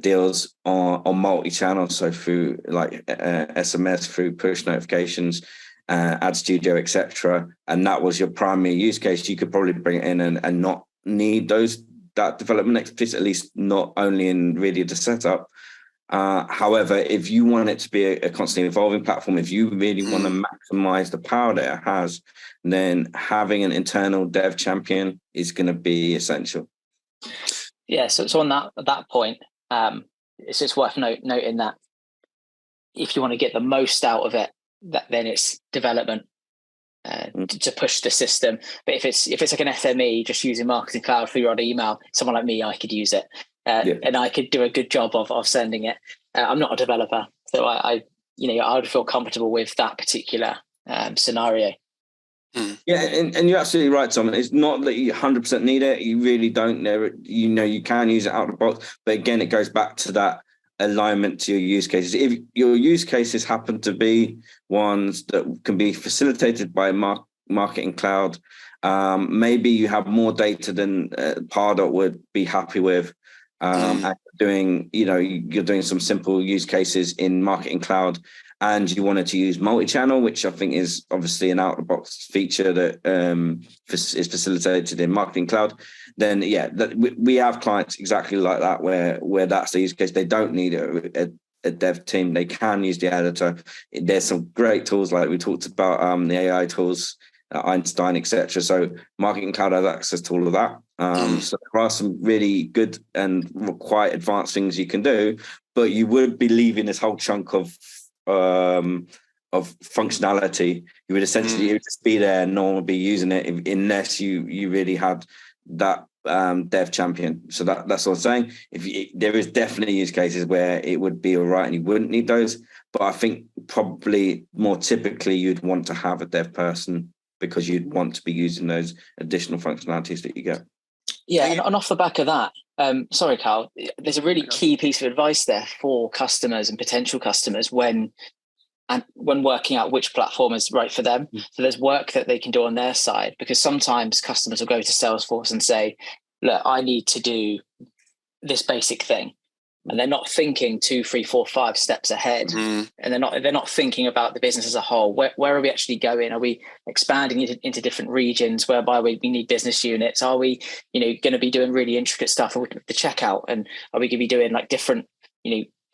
deals on multi-channel. So through like SMS, through push notifications, Ad Studio, etc., and that was your primary use case, you could probably bring it in and not need that development expertise, at least not only in really the setup. However, if you want it to be a constantly evolving platform, if you really want to maximize the power that it has, then having an internal dev champion is going to be essential. Yeah, so on that point, it's just worth noting that if you want to get the most out of it, then it's development to push the system. But if it's like an SME just using Marketing Cloud for your odd email, someone like me, I could use it, and I could do a good job of sending it. I'm not a developer, so I would feel comfortable with that particular scenario. Yeah, and you're absolutely right, Tom. It's not that you 100% need it. You really don't know it. You can use it out of the box. But again, it goes back to that alignment to your use cases. If your use cases happen to be ones that can be facilitated by Marketing Cloud, maybe you have more data than Pardot would be happy with. And you're doing some simple use cases in Marketing Cloud, and you wanted to use multi-channel, which I think is obviously an out-of-the-box feature that is facilitated in Marketing Cloud, then we have clients exactly like that, where that's the use case. They don't need a dev team. They can use the editor. There's some great tools like we talked about, the AI tools, Einstein, etc. So Marketing Cloud has access to all of that. So there are some really good and quite advanced things you can do, but you would be leaving this whole chunk of functionality. You would essentially just be there and no one would be using it unless you really had that dev champion. So that's what I'm saying. There is definitely use cases where it would be all right and you wouldn't need those, but I think probably more typically you'd want to have a dev person because you'd want to be using those additional functionalities that you get. Yeah, and off the back of that, sorry, Carl, there's a really key piece of advice there for customers and potential customers when working out which platform is right for them. So there's work that they can do on their side, because sometimes customers will go to Salesforce and say, look, I need to do this basic thing. And they're not thinking 2, 3, 4, 5 steps ahead. And they're not thinking about the business as a whole. Where are we actually going? Are we expanding into different regions whereby we need business units? Are we, going to be doing really intricate stuff with the checkout? And are we going to be doing like different,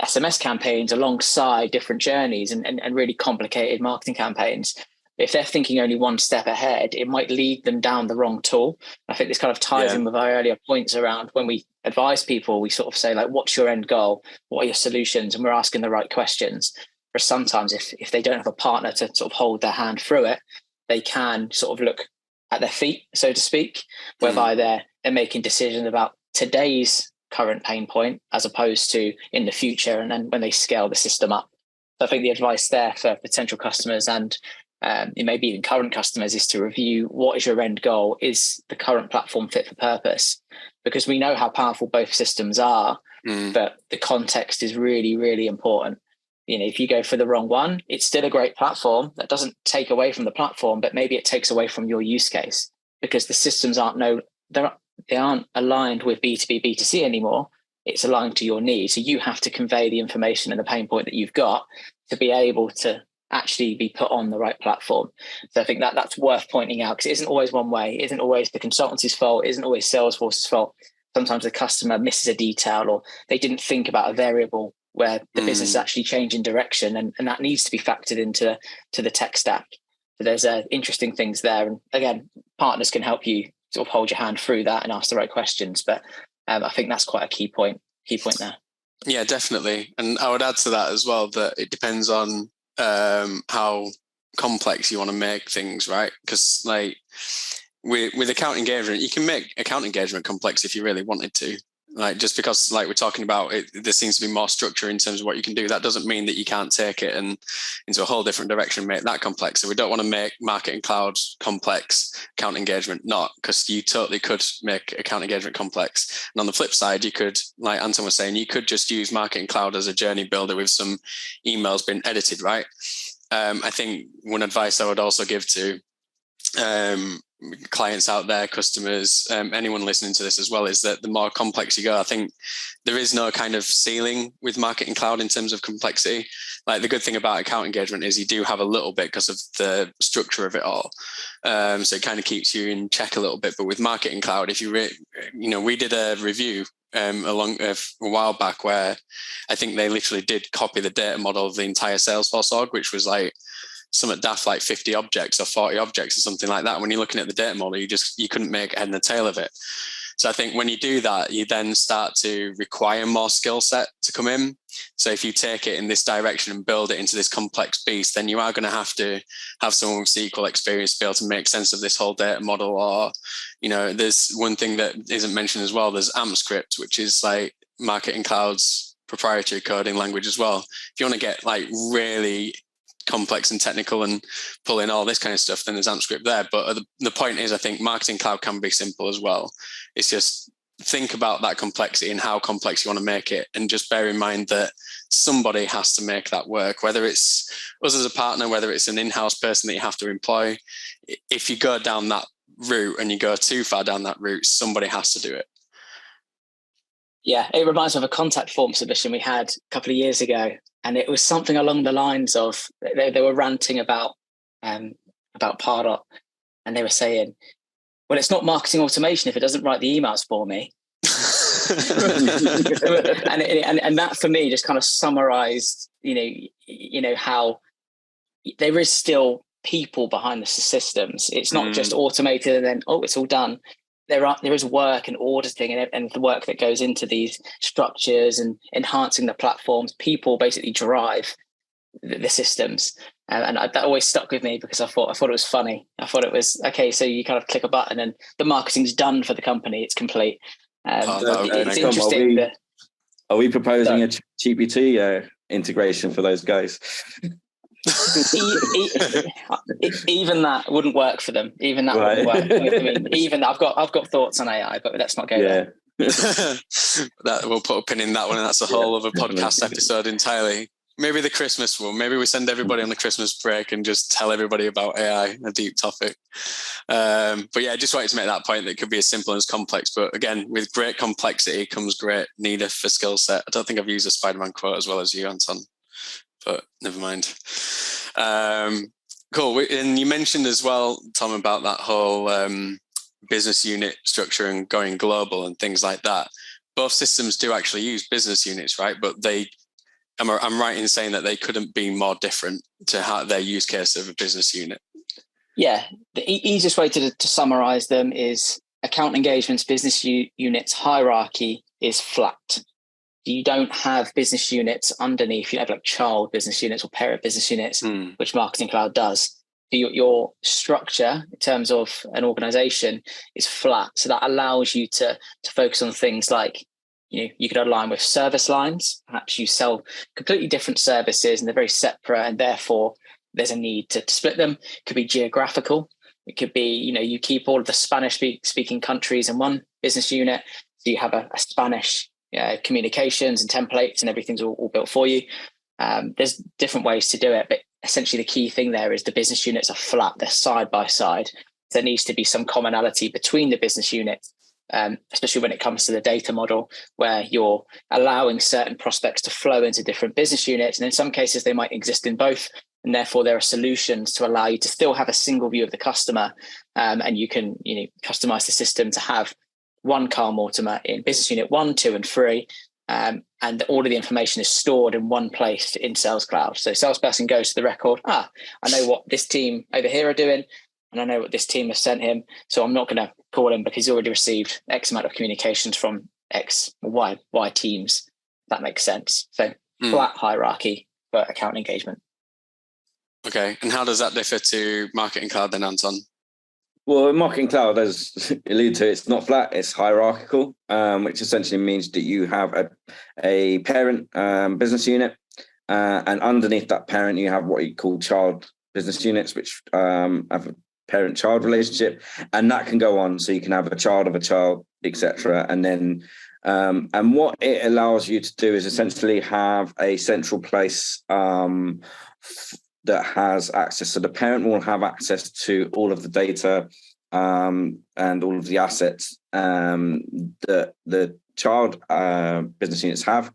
SMS campaigns alongside different journeys and really complicated marketing campaigns? If they're thinking only one step ahead, it might lead them down the wrong tool. I think this kind of ties in with our earlier points around when we advise people, we sort of say, like, what's your end goal? What are your solutions? And we're asking the right questions. Or sometimes if they don't have a partner to sort of hold their hand through it, they can sort of look at their feet, so to speak, whereby they're making decisions about today's current pain point as opposed to in the future, and then when they scale the system up. So I think the advice there for potential customers and maybe even current customers is to review what is your end goal. Is the current platform fit for purpose? Because we know how powerful both systems are, but the context is really, really important. If you go for the wrong one, it's still a great platform. That doesn't take away from the platform, but maybe it takes away from your use case because the systems they aren't aligned with B2B, B2C anymore. It's aligned to your needs. So you have to convey the information and the pain point that you've got to be able to actually be put on the right platform. So I think that's worth pointing out, because it isn't always one way. It isn't always the consultancy's fault. It isn't always Salesforce's fault. Sometimes the customer misses a detail, or they didn't think about a variable where the business is actually changing direction, and that needs to be factored into the tech stack. So there's interesting things there. And again, partners can help you sort of hold your hand through that and ask the right questions. But I think that's quite a key point there. Yeah, definitely. And I would add to that as well that it depends on how complex you want to make things, right? Because like with account engagement, you can make account engagement complex if you really wanted to. Like, just because, like we're talking about it, there seems to be more structure in terms of what you can do. That doesn't mean that you can't take it and into a whole different direction, make that complex. So we don't want to make Marketing Cloud complex, account engagement not, because you totally could make account engagement complex. And on the flip side, you could, like Anton was saying, you could just use Marketing Cloud as a journey builder with some emails being edited, right? I think one advice I would also give to clients out there, customers, anyone listening to this as well, is that the more complex you go, I think there is no kind of ceiling with Marketing Cloud in terms of complexity. Like the good thing about account engagement is you do have a little bit because of the structure of it all. So it kind of keeps you in check a little bit. But with Marketing Cloud, if you, we did a review a while back where I think they literally did copy the data model of the entire Salesforce org, which was like something daft like 50 objects or 40 objects or something like that. When you're looking at the data model, you couldn't make head and the tail of it. So I think when you do that, you then start to require more skill set to come in. So if you take it in this direction and build it into this complex beast, then you are going to have someone with SQL experience to be able to make sense of this whole data model. Or, there's one thing that isn't mentioned as well. There's AmpScript, which is like Marketing Cloud's proprietary coding language as well. If you want to get like really complex and technical and pull in all this kind of stuff, then there's AmpScript there. But the point is, I think Marketing Cloud can be simple as well. It's just think about that complexity and how complex you want to make it, and just bear in mind that somebody has to make that work, whether it's us as a partner, whether it's an in-house person that you have to employ. If you go down that route and you go too far down that route, somebody has to do it. Yeah, it reminds me of a contact form submission we had a couple of years ago, and it was something along the lines of they were ranting about Pardot, and they were saying, "Well, it's not marketing automation if it doesn't write the emails for me." and that for me just kind of summarized, how there is still people behind the systems. It's not just automated and then it's all done. There is work and auditing and the work that goes into these structures and enhancing the platforms. People basically drive the systems, and that always stuck with me because I thought it was funny. I thought it was okay. So you kind of click a button and the marketing's done for the company. It's complete. It's interesting. Are we proposing a GPT integration for those guys? Even that wouldn't work for them. Even that wouldn't work. I mean, even I've got thoughts on AI, but let's not go there. That we'll put a pin in that one, and that's a whole other podcast episode entirely. Maybe the Christmas one. Maybe we send everybody on the Christmas break and just tell everybody about AI, a deep topic. But yeah, I just wanted to make that point that it could be as simple as complex. But again, with great complexity comes great need for skill set. I don't think I've used a Spider-Man quote as well as you, Anton, but never mind. Cool. And you mentioned as well, Tom, about that whole business unit structure and going global and things like that. Both systems do actually use business units, right? But I'm right in saying that they couldn't be more different to their use case of a business unit. Yeah, the easiest way to summarize them is account engagements, business units hierarchy is flat. You don't have business units underneath. You don't have like child business units or parent business units, which Marketing Cloud does. Your structure in terms of an organization is flat. So that allows you to focus on things like, you could align with service lines. Perhaps you sell completely different services and they're very separate, and therefore there's a need to split them. It could be geographical. It could be, you keep all of the Spanish speaking countries in one business unit. So you have a Spanish communications and templates and everything's all built for you. There's different ways to do it, but essentially the key thing there is the business units are flat. They're side by side. There needs to be some commonality between the business units. Especially when it comes to the data model, where you're allowing certain prospects to flow into different business units. And in some cases, they might exist in both. And therefore, there are solutions to allow you to still have a single view of the customer. And you can customize the system to have one Carl Mortimer in business unit 1, 2, and 3. And all of the information is stored in one place in Sales Cloud. So salesperson goes to the record. I know what this team over here are doing. And I know what this team has sent him, so I'm not going to call him because he's already received X amount of communications from X or Y teams. That makes sense. So flat hierarchy for account engagement. Okay, and how does that differ to Marketing Cloud then, Anton? Well, in Marketing Cloud, as alluded to, it's not flat, it's hierarchical, which essentially means that you have a parent business unit, and underneath that parent, you have what you call child business units, which have a parent-child relationship, and that can go on. So you can have a child of a child, etc. And then, and what it allows you to do is essentially have a central place that has access. So the parent will have access to all of the data and all of the assets that the child business units have,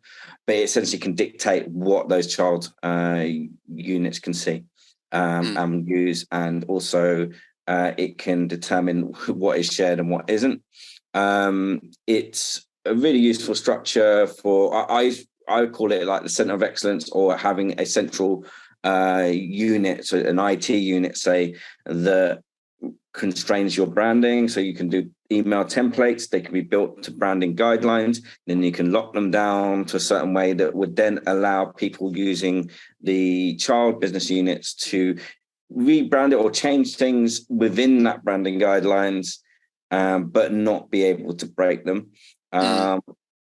but it essentially can dictate what those child units can see and use, and also it can determine what is shared and what isn't. It's a really useful structure for, I call it like the center of excellence, or having a central unit, so an IT unit, say, that constrains your branding. So you can do email templates, they can be built to branding guidelines, then you can lock them down to a certain way that would then allow people using the child business units to rebrand it or change things within that branding guidelines, but not be able to break them.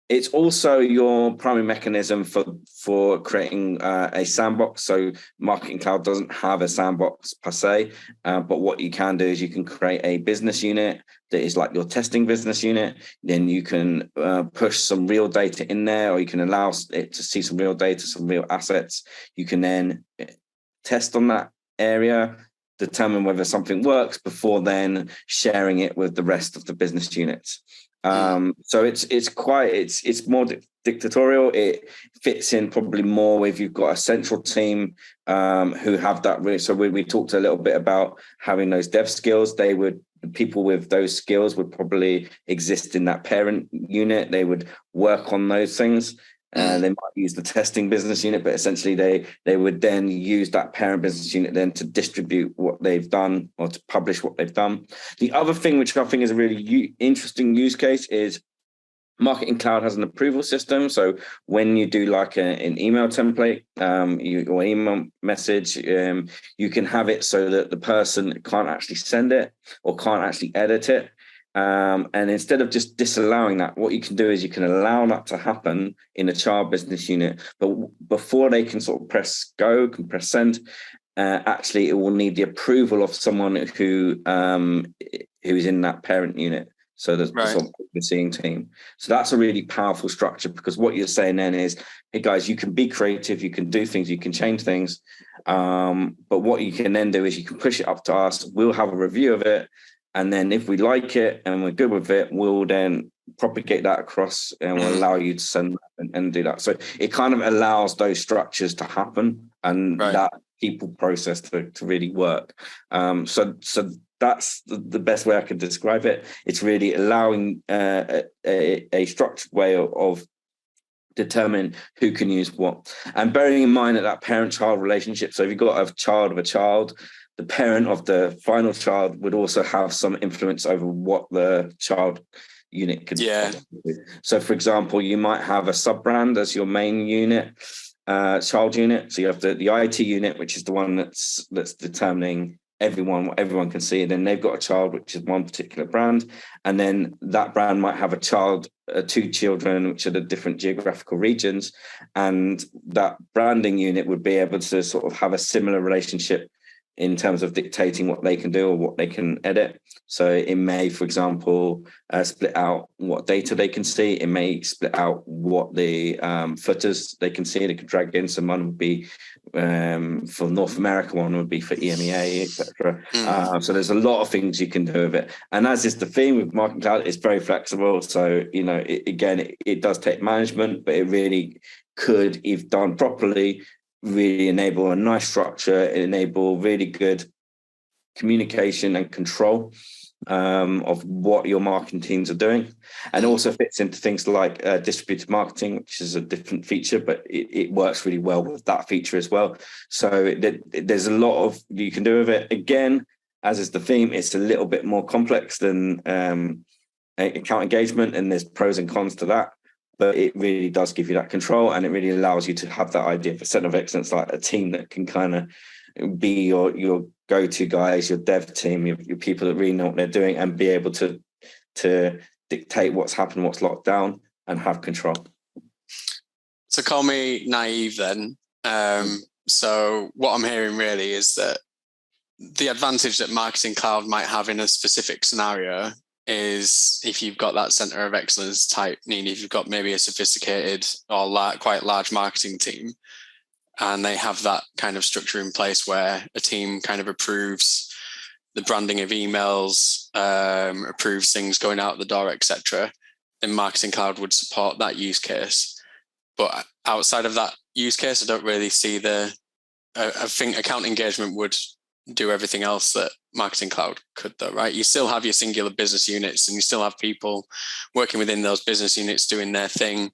It's also your primary mechanism for creating a sandbox. So Marketing Cloud doesn't have a sandbox per se, but what you can do is you can create a business unit that is like your testing business unit. Then you can push some real data in there, or you can allow it to see some real data, some real assets. You can then test on that area, determine whether something works before then sharing it with the rest of the business units. So it's more dictatorial. It fits in probably more if you've got a central team who have that. So we talked a little bit about having those dev skills. People with those skills would probably exist in that parent unit. They would work on those things. They might use the testing business unit, but essentially they would then use that parent business unit then to distribute what they've done or to publish what they've done. The other thing, which I think is a really interesting use case, is Marketing Cloud has an approval system. So when you do like an email template or email message, you can have it so that the person can't actually send it or can't actually edit it. And instead of just disallowing that, what you can do is you can allow that to happen in a child business unit. But before they can sort of press go, can press send, actually it will need the approval of someone who is in that parent unit. So the sort of overseeing team. So that's a really powerful structure, because what you're saying then is, hey guys, you can be creative, you can do things, you can change things. But what you can then do is you can push it up to us. We'll have a review of it. And then if we like it and we're good with it, we'll then propagate that across and we'll allow you to send and do that. So it kind of allows those structures to happen and that people process to really work. So that's the best way I could describe it. It's really allowing a structured way of determining who can use what. And bearing in mind that parent-child relationship, so if you've got a child of a child, the parent of the final child would also have some influence over what the child unit could do. So, for example, you might have a sub-brand as your main unit, child unit. So you have the IT unit, which is the one that's determining what everyone can see. And then they've got a child, which is one particular brand. And then that brand might have two children, which are the different geographical regions. And that branding unit would be able to sort of have a similar relationship in terms of dictating what they can do or what they can edit. So it may, for example, split out what data they can see. It may split out what the footers they can see. They could drag in. Some one would be for North America, one would be for EMEA, etc. So there's a lot of things you can do with it. And as is the theme with Marketing Cloud, it's very flexible. So, it does take management, but it really could, if done properly, really enable a nice structure, enable really good communication and control of what your marketing teams are doing, and also fits into things like distributed marketing, which is a different feature, but it works really well with that feature as well. So there's a lot of you can do with it. Again, as is the theme, it's a little bit more complex than account engagement, and there's pros and cons to that. But it really does give you that control, and it really allows you to have that idea of a center of excellence, like a team that can kind of be your go-to guys, your dev team, your people that really know what they're doing, and be able to dictate what's happened, what's locked down, and have control. So call me naive then. So what I'm hearing really is that the advantage that Marketing Cloud might have in a specific scenario is if you've got that center of excellence type, meaning if you've got maybe a sophisticated or quite large marketing team, and they have that kind of structure in place where a team kind of approves the branding of emails, approves things going out the door, etc., then Marketing Cloud would support that use case. But outside of that use case, I don't really see I think account engagement would do everything else that Marketing Cloud could, though, right? You still have your singular business units, and you still have people working within those business units doing their thing.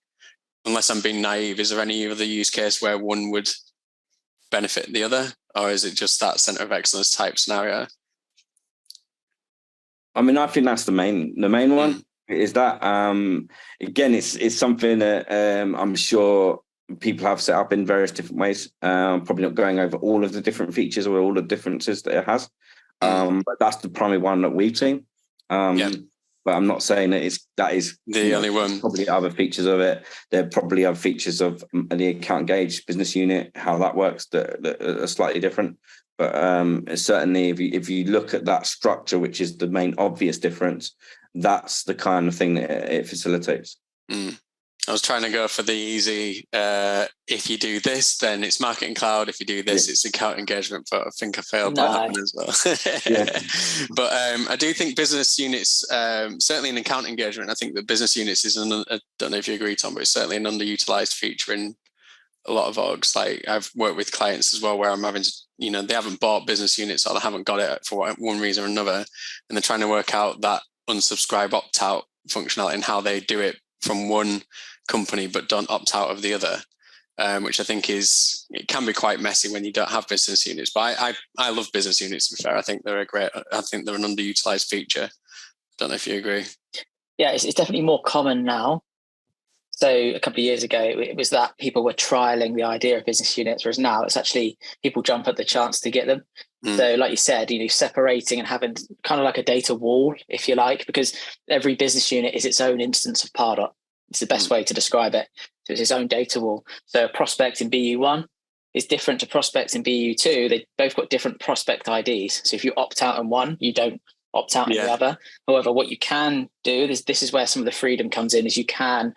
Unless I'm being naive, is there any other use case where one would benefit the other, or is it just that center of excellence type scenario? I mean, I think that's the main one. Is that again, it's something that I'm sure people have set up in various different ways. Probably not going over all of the different features or all the differences that it has, but that's the primary one that we've seen. But I'm not saying that is the only one. Probably other features of it. There probably are features of the account engaged business unit, how that works, that are slightly different. But certainly, if you look at that structure, which is the main obvious difference, that's the kind of thing that it facilitates. I was trying to go for the easy, if you do this, then it's Marketing Cloud. If you do this, it's account engagement. But I think I failed that one as well. But I do think business units, certainly in account engagement, I think that business units is, I don't know if you agree, Tom, but it's certainly an underutilized feature in a lot of orgs. Like I've worked with clients as well where I'm having to, they haven't bought business units or they haven't got it for one reason or another. And they're trying to work out that unsubscribe, opt out functionality and how they do it from one company but don't opt out of the other, which I think it can be quite messy when you don't have business units. But I love business units, to be fair. I think they're an underutilized feature. Don't know if you agree. Yeah, it's definitely more common now. So a couple of years ago, it was that people were trialing the idea of business units, whereas now it's actually people jump at the chance to get them. So like you said, separating and having kind of like a data wall, if you like, because every business unit is its own instance of Pardot. It's the best way to describe it. So it's its own data wall. So a prospect in BU1 is different to prospects in BU2. They both got different prospect IDs. So if you opt out in one, you don't opt out in the other. However, what you can do, this is where some of the freedom comes in, is you can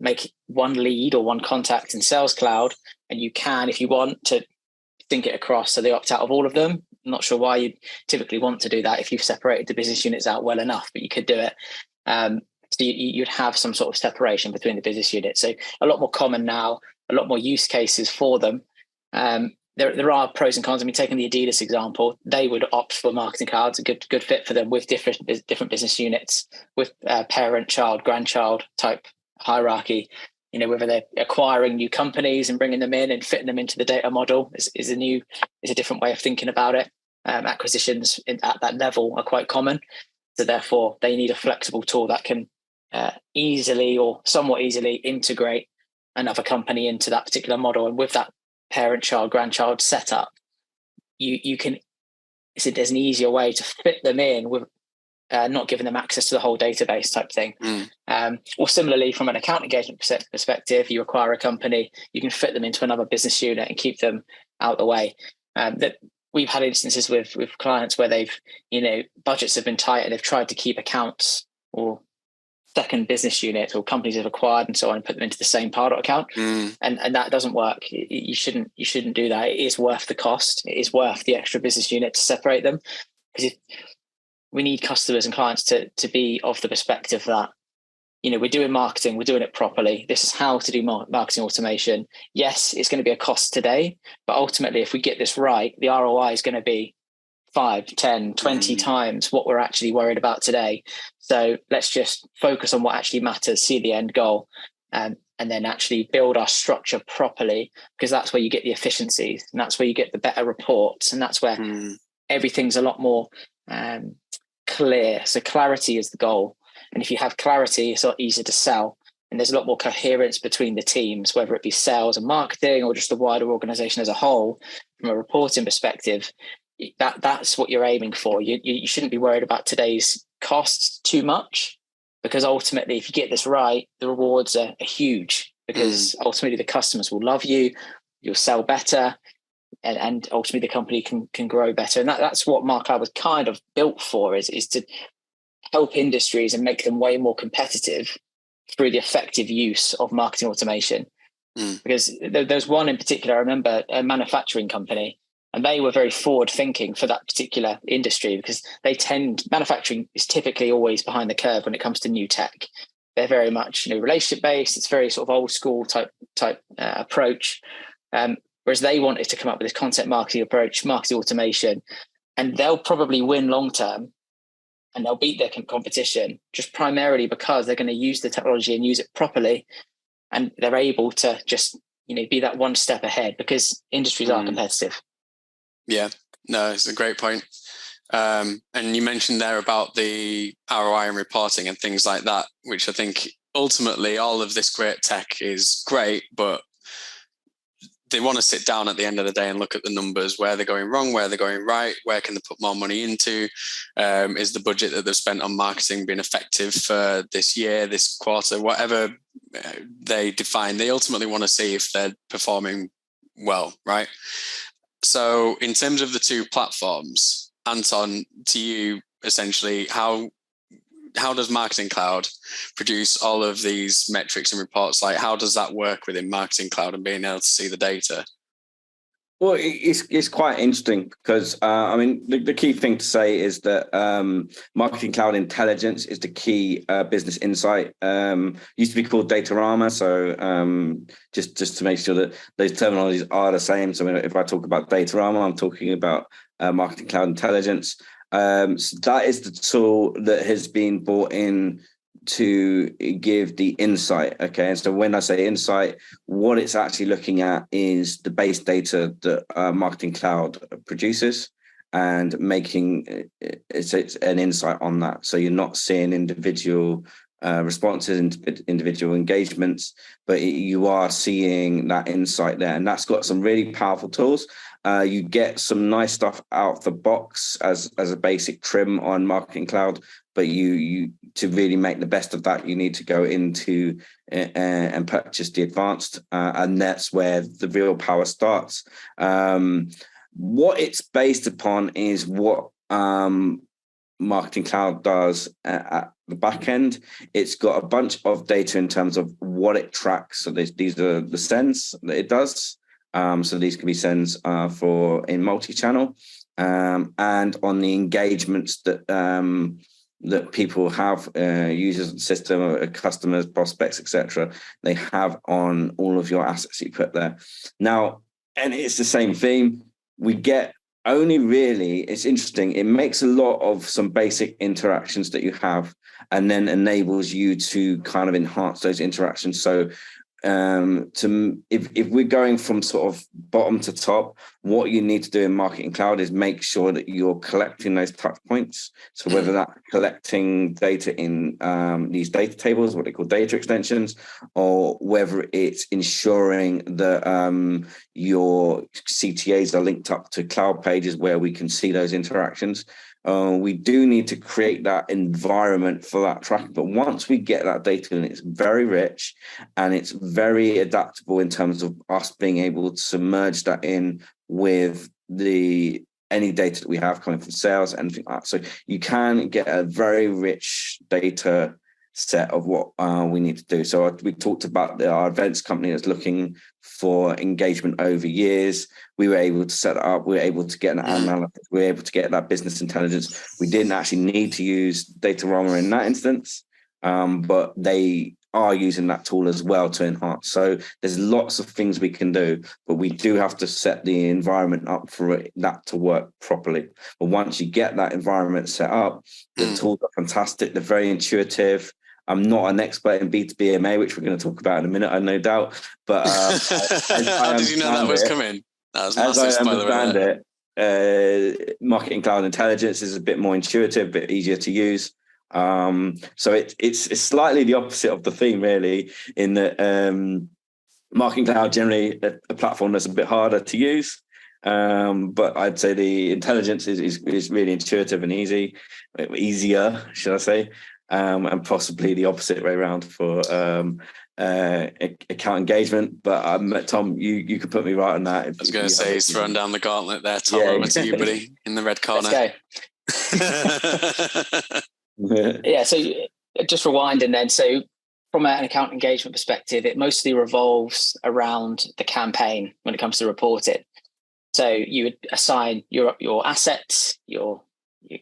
make one lead or one contact in Sales Cloud, and you can, if you want, to sync it across so they opt out of all of them. I'm not sure why you typically want to do that if you've separated the business units out well enough, but you could do it. So you'd have some sort of separation between the business units. So a lot more common now, a lot more use cases for them. There are pros and cons. I mean, taking the Adidas example, they would opt for Marketing Cloud. It's a good fit for them with different business units, with parent, child, grandchild type hierarchy. Whether they're acquiring new companies and bringing them in and fitting them into the data model is a different way of thinking about it. Acquisitions at that level are quite common. So therefore, they need a flexible tool that can easily or somewhat easily integrate another company into that particular model. And with that parent, child, grandchild setup, there's an easier way to fit them in with not giving them access to the whole database type thing. Or similarly, from an account engagement perspective, you acquire a company, you can fit them into another business unit and keep them out of the way. That we've had instances with clients where they've, budgets have been tight and they've tried to keep accounts or second business units or companies they've acquired and so on and put them into the same Pardot account. And that doesn't work. You shouldn't do that. It is worth the cost. It is worth the extra business unit to separate them, because we need customers and clients to be of the perspective that, we're doing marketing, we're doing it properly. This is how to do marketing automation. Yes, it's going to be a cost today, but ultimately, if we get this right, the ROI is going to be 5, 10, 20 times what we're actually worried about today. So let's just focus on what actually matters, see the end goal, and then actually build our structure properly, because that's where you get the efficiencies and that's where you get the better reports. And that's where everything's a lot more clear. So clarity is the goal. And if you have clarity, it's a lot easier to sell. And there's a lot more coherence between the teams, whether it be sales and marketing or just the wider organization as a whole. From a reporting perspective, that's what you're aiming for. You shouldn't be worried about today's costs too much, because ultimately, if you get this right, the rewards are huge, because ultimately the customers will love you, you'll sell better, and ultimately the company can grow better. And that's what MarCloud was kind of built for, is to help industries and make them way more competitive through the effective use of marketing automation. Because there's one in particular, I remember, a manufacturing company, And they were very forward thinking for that particular industry, because manufacturing is typically always behind the curve when it comes to new tech. They're very much, relationship based. It's very sort of old school type approach. Whereas they wanted to come up with this content marketing approach, marketing automation, and they'll probably win long term, and they'll beat their competition just primarily because they're going to use the technology and use it properly, and they're able to just be that one step ahead because industries are competitive. Yeah, no, it's a great point. And you mentioned there about the ROI and reporting and things like that, which I think ultimately all of this great tech is great, but they want to sit down at the end of the day and look at the numbers, where they're going wrong, where they're going right, where can they put more money into, is the budget that they've spent on marketing being effective for this year, this quarter, whatever they define. They ultimately want to see if they're performing well, right? So in terms of the two platforms, Anton, to you, essentially, how does Marketing Cloud produce all of these metrics and reports? Like, how does that work within Marketing Cloud and being able to see the data? Well, it's quite interesting because, the key thing to say is that Marketing Cloud Intelligence is the key business insight. Used to be called Datorama. So just to make sure that those terminologies are the same. So if I talk about Datorama, I'm talking about Marketing Cloud Intelligence. So that is the tool that has been brought in to give the insight. Okay. And so when I say insight, what it's actually looking at is the base data that Marketing Cloud produces and making it's an insight on that. So you're not seeing individual responses, individual engagements, but you are seeing that insight there. And that's got some really powerful tools. You get some nice stuff out the box as a basic trim on Marketing Cloud, but you to really make the best of that, you need to go into and purchase the advanced, and that's where the real power starts. What it's based upon is what Marketing Cloud does at the back end. It's got a bunch of data in terms of what it tracks. So these are the sends that it does. So these can be sends for in multi-channel, and on the engagements that people have, users of the system, customers, prospects, etc. They have on all of your assets you put there. Now, and it's the same theme. We get only really, it's interesting. It makes a lot of some basic interactions that you have, and then enables you to kind of enhance those interactions. So if we're going from sort of bottom to top, what you need to do in Marketing Cloud is make sure that you're collecting those touch points. So whether that's collecting data in these data tables, what they call data extensions, or whether it's ensuring that your CTAs are linked up to cloud pages where we can see those interactions. We do need to create that environment for that tracking. But once we get that data, and it's very rich and it's very adaptable in terms of us being able to merge that in with any data that we have coming from sales, anything like that. So you can get a very rich data set of what we need to do. So we talked about our events company that's looking for engagement over years. We were able to set it up. We were able to get an analysis. We were able to get that business intelligence. We didn't actually need to use Datorama in that instance, but they are using that tool as well to enhance. So there's lots of things we can do, but we do have to set the environment up for that to work properly. But once you get that environment set up, the tools are fantastic. They're very intuitive. I'm not an expert in B2B MA, which we're going to talk about in a minute, I no doubt. But how did you know that was coming? That was massive. As I understand it, Marketing Cloud Intelligence is a bit more intuitive, a bit easier to use. So it's slightly the opposite of the theme, really, in that Marketing Cloud generally a platform that's a bit harder to use. But I'd say the intelligence is really intuitive and easier, should I say. And possibly the opposite way around for account engagement. But Tom, you could put me right on that. I was going to say he's throwing down the gauntlet there. Tom, over to you, buddy, in the red corner. Let's go. Yeah, so just rewinding then. So from an account engagement perspective, it mostly revolves around the campaign when it comes to reporting. So you would assign your assets, your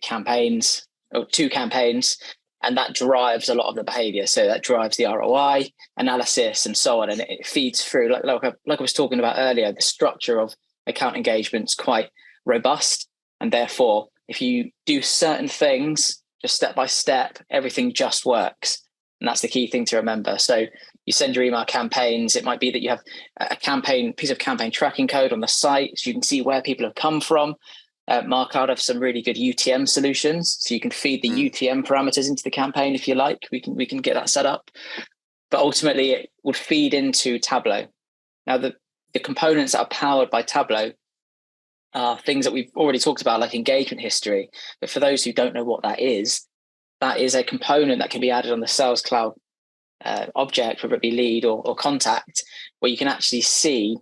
campaigns, or 2 campaigns, and that drives a lot of the behavior. So that drives the ROI analysis and so on. And it feeds through, like I was talking about earlier, the structure of account engagement's quite robust. And therefore, if you do certain things, just step by step, everything just works. And that's the key thing to remember. So you send your email campaigns. It might be that you have a piece of campaign tracking code on the site, so you can see where people have come from. MarCloud have some really good UTM solutions, so you can feed the UTM parameters into the campaign if you like. We can get that set up, but ultimately it would feed into Tableau. Now the components that are powered by Tableau are things that we've already talked about, like engagement history. But for those who don't know what that is a component that can be added on the Sales Cloud object, whether it be lead or contact, where you can actually see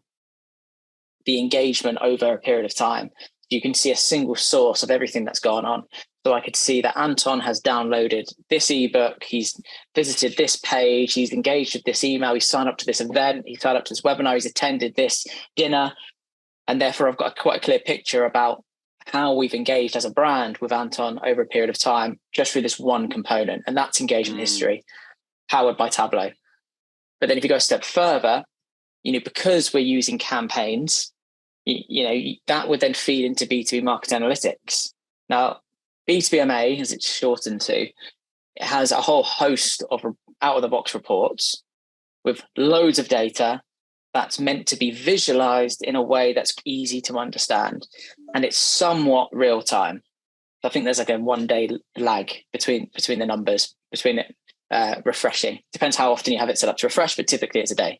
the engagement over a period of time. You can see a single source of everything that's gone on. So I could see that Anton has downloaded this ebook, he's visited this page, he's engaged with this email, he's signed up to this event, he signed up to this webinar, he's attended this dinner. And therefore I've got quite a clear picture about how we've engaged as a brand with Anton over a period of time, just through this one component. And that's engagement history, powered by Tableau. But then if you go a step further, because we're using campaigns, that would then feed into B2B market analytics. Now, B2BMA, as it's shortened to, it has a whole host of out-of-the-box reports with loads of data that's meant to be visualized in a way that's easy to understand. And it's somewhat real time. I think there's like a 1-day lag between the numbers, between it refreshing. Depends how often you have it set up to refresh, but typically it's a day.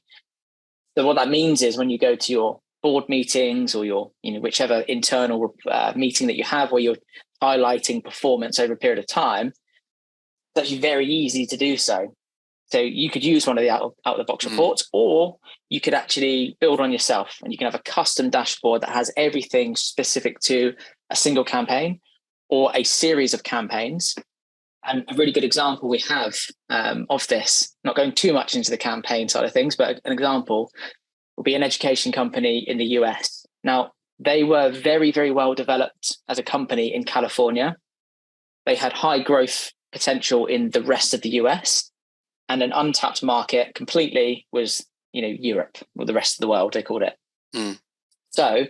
So what that means is when you go to your board meetings or your, whichever internal meeting that you have where you're highlighting performance over a period of time, it's actually very easy to do so. So you could use one of the out-of-the-box reports, or you could actually build on yourself, and you can have a custom dashboard that has everything specific to a single campaign or a series of campaigns. And a really good example we have of this, not going too much into the campaign side of things, but an example will be an education company in the US. Now, they were very, very well developed as a company in California. They had high growth potential in the rest of the US, and an untapped market completely was, Europe, or the rest of the world, they called it. So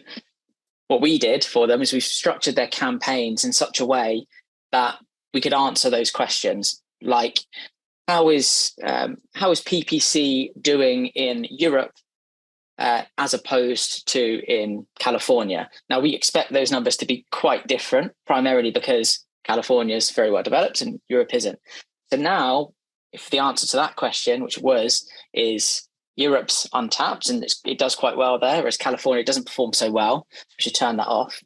what we did for them is we structured their campaigns in such a way that we could answer those questions, like how is PPC doing in Europe as opposed to in California? Now, we expect those numbers to be quite different, primarily because California is very well developed and Europe isn't. So now, if the answer to that question, which is Europe's untapped and it does quite well there, whereas California doesn't perform so well, we should turn that off.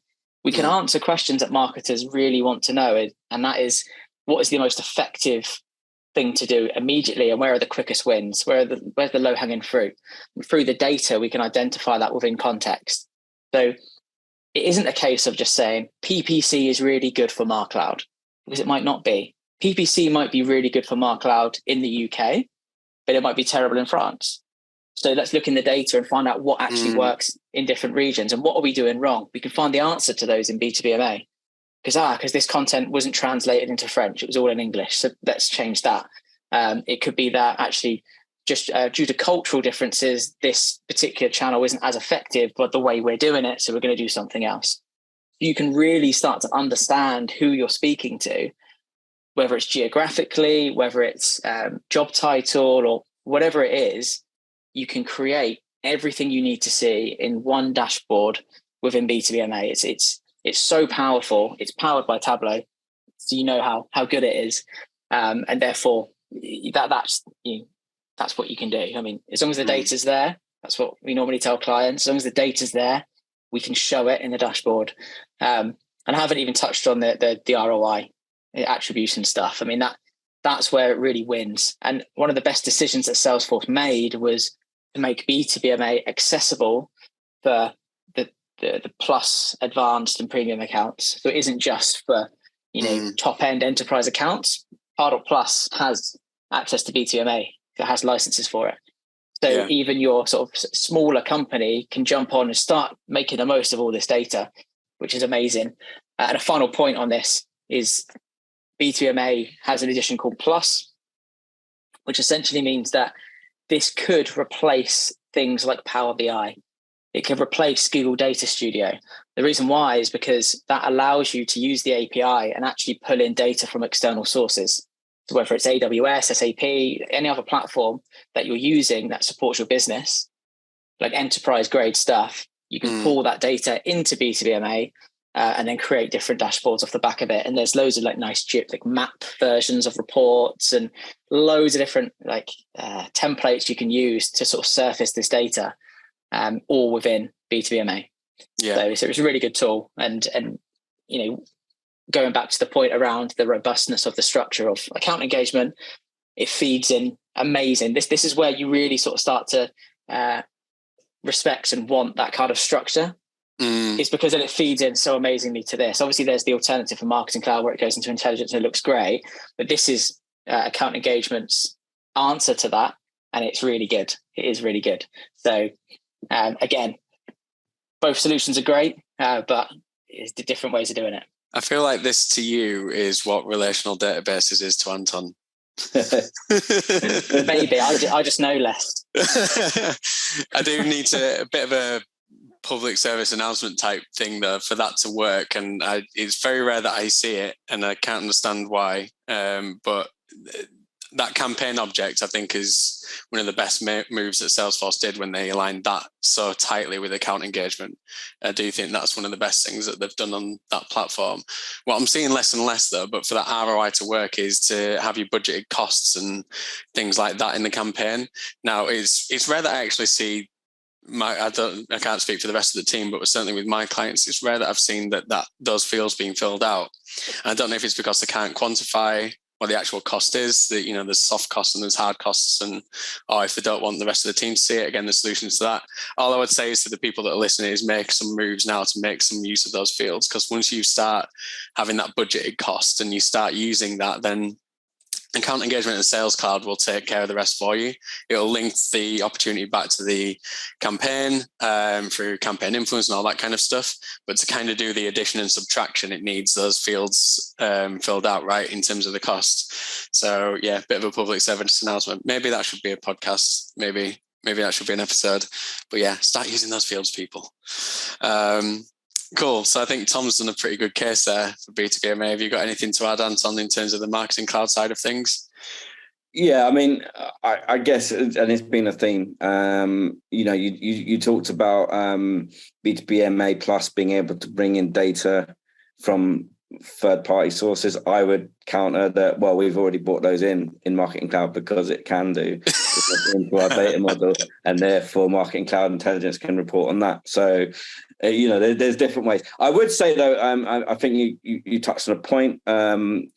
We can answer questions that marketers really want to know, and that is, what is the most effective thing to do immediately, and where are the quickest wins? Where's the low-hanging fruit? And through the data, we can identify that within context. So it isn't a case of just saying PPC is really good for MarCloud, because it might not be. PPC might be really good for MarCloud in the UK, but it might be terrible in France. So let's look in the data and find out what actually works in different regions, and what are we doing wrong? We can find the answer to those in B2BMA. Because this content wasn't translated into French. It was all in English. So let's change that. It could be that actually just due to cultural differences, this particular channel isn't as effective, but the way we're doing it, so we're going to do something else. You can really start to understand who you're speaking to, whether it's geographically, whether it's job title or whatever it is. You can create everything you need to see in one dashboard within B2BMA. It's so powerful. It's powered by Tableau, so you know how good it is, and therefore that's what you can do. I mean, as long as the data's there, that's what we normally tell clients. As long as the data's there, we can show it in the dashboard. And I haven't even touched on the ROI, the attribution stuff. I mean, that's where it really wins. And one of the best decisions that Salesforce made was to make B2BMA accessible for the plus, advanced, and premium accounts. So it isn't just for top end enterprise accounts. Pardot Plus has access to B2BMA. It has licenses for it. So even your sort of smaller company can jump on and start making the most of all this data, which is amazing. And a final point on this is B2MA has an edition called Plus, which essentially means that this could replace things like Power BI. It could replace Google Data Studio. The reason why is because that allows you to use the API and actually pull in data from external sources. So whether it's AWS, SAP, any other platform that you're using that supports your business, like enterprise grade stuff, you can pull that data into B2BMA and then create different dashboards off the back of it. And there's loads of like nice like map versions of reports and loads of different like templates you can use to sort of surface this data, all within B2BMA. So it's a really good tool. And you know, going back to the point around the robustness of the structure of account engagement, it feeds in amazing. This is where you really sort of start to respect and want that kind of structure. It's because then it feeds in so amazingly to this. Obviously, there's the alternative for Marketing Cloud where it goes into intelligence and it looks great, but this is account engagement's answer to that, and it's really good. It is really good. So again, both solutions are great, but it's the different ways of doing it. I feel like this to you is what relational databases is to Anton. Maybe I just know less. I do need a bit of a public service announcement type thing though for that to work, and it's very rare that I see it, and I can't understand why. But that campaign object, I think, is one of the best moves that Salesforce did when they aligned that so tightly with account engagement. I do think that's one of the best things that they've done on that platform. What I'm seeing less and less, though, but for that ROI to work, is to have your budgeted costs and things like that in the campaign. Now, it's rare that I actually see I can't speak for the rest of the team, but certainly with my clients, it's rare that I've seen that those fields being filled out. And I don't know if it's because they can't quantify what the actual cost is, that, you know, there's soft costs and there's hard costs, or if they don't want the rest of the team to see it, again, the solutions to that. All I would say is to the people that are listening is make some moves now to make some use of those fields, because once you start having that budgeted cost and you start using that, then account engagement and Sales Cloud will take care of the rest for you. It'll link the opportunity back to the campaign through campaign influence and all that kind of stuff. But to kind of do the addition and subtraction, it needs those fields filled out, right, in terms of the cost. So yeah, bit of a public service announcement. Maybe that should be a podcast. Maybe that should be an episode. But yeah, start using those fields, people. Cool. So I think Tom's done a pretty good case there for B2BMA. Have you got anything to add, Anton, in terms of the Marketing Cloud side of things? Yeah, I mean, I guess, and it's been a theme. You know, you talked about B2BMA Plus being able to bring in data from third-party sources. I would counter that, well, we've already brought those in Marketing Cloud because it can do into our data model, and therefore Marketing Cloud Intelligence can report on that. So, you know, there's different ways. I would say, though, I think you touched on a point.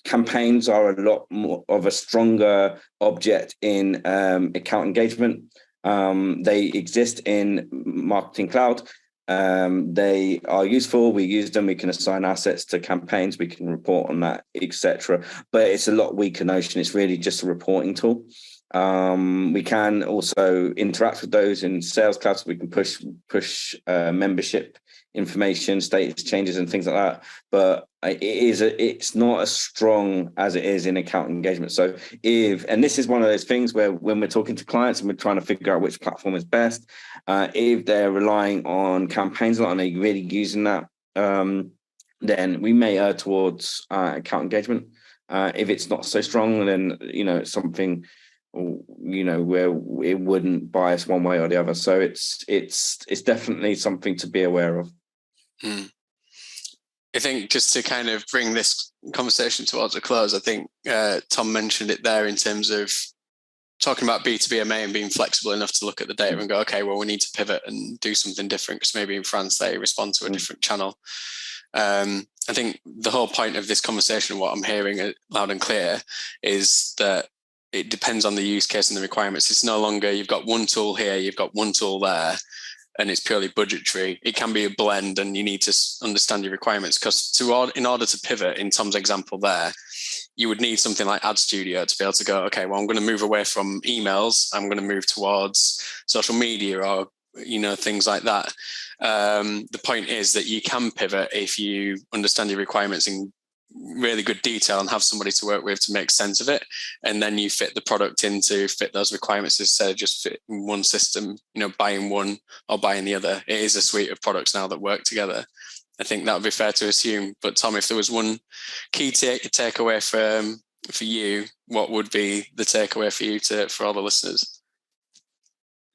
Campaigns are a lot more of a stronger object in account engagement. They exist in Marketing Cloud. They are useful. We use them. We can assign assets to campaigns. We can report on that, etc. But it's a lot weaker notion. It's really just a reporting tool. We can also interact with those in Sales Cloud, so we can push membership information, status changes, and things like that. But it's not as strong as it is in account engagement. So and this is one of those things where when we're talking to clients and we're trying to figure out which platform is best, if they're relying on campaigns a lot and they're really using that, then we may err towards account engagement. If it's not so strong, then, you know, it's something, you know, where it wouldn't bias one way or the other. So it's definitely something to be aware of. I think just to kind of bring this conversation towards a close, I think Tom mentioned it there in terms of talking about B2BMA and being flexible enough to look at the data and go, okay, well, we need to pivot and do something different because maybe in France they respond to a different channel. I think the whole point of this conversation, what I'm hearing loud and clear, is that it depends on the use case and the requirements. It's no longer you've got one tool here, you've got one tool there. and it's purely budgetary, it can be a blend, and you need to understand your requirements. Because in order to pivot, in Tom's example there, you would need something like Ad Studio to be able to go, okay, well, I'm going to move away from emails. I'm going to move towards social media or, things like that. The point is that you can pivot if you understand your requirements in really good detail and have somebody to work with to make sense of it. And then you fit the product in to fit those requirements instead of just fit one system, buying one or buying the other. It is a suite of products now that work together. I think that would be fair to assume. But Tom, if there was one key takeaway for you, what would be the takeaway for you for all the listeners?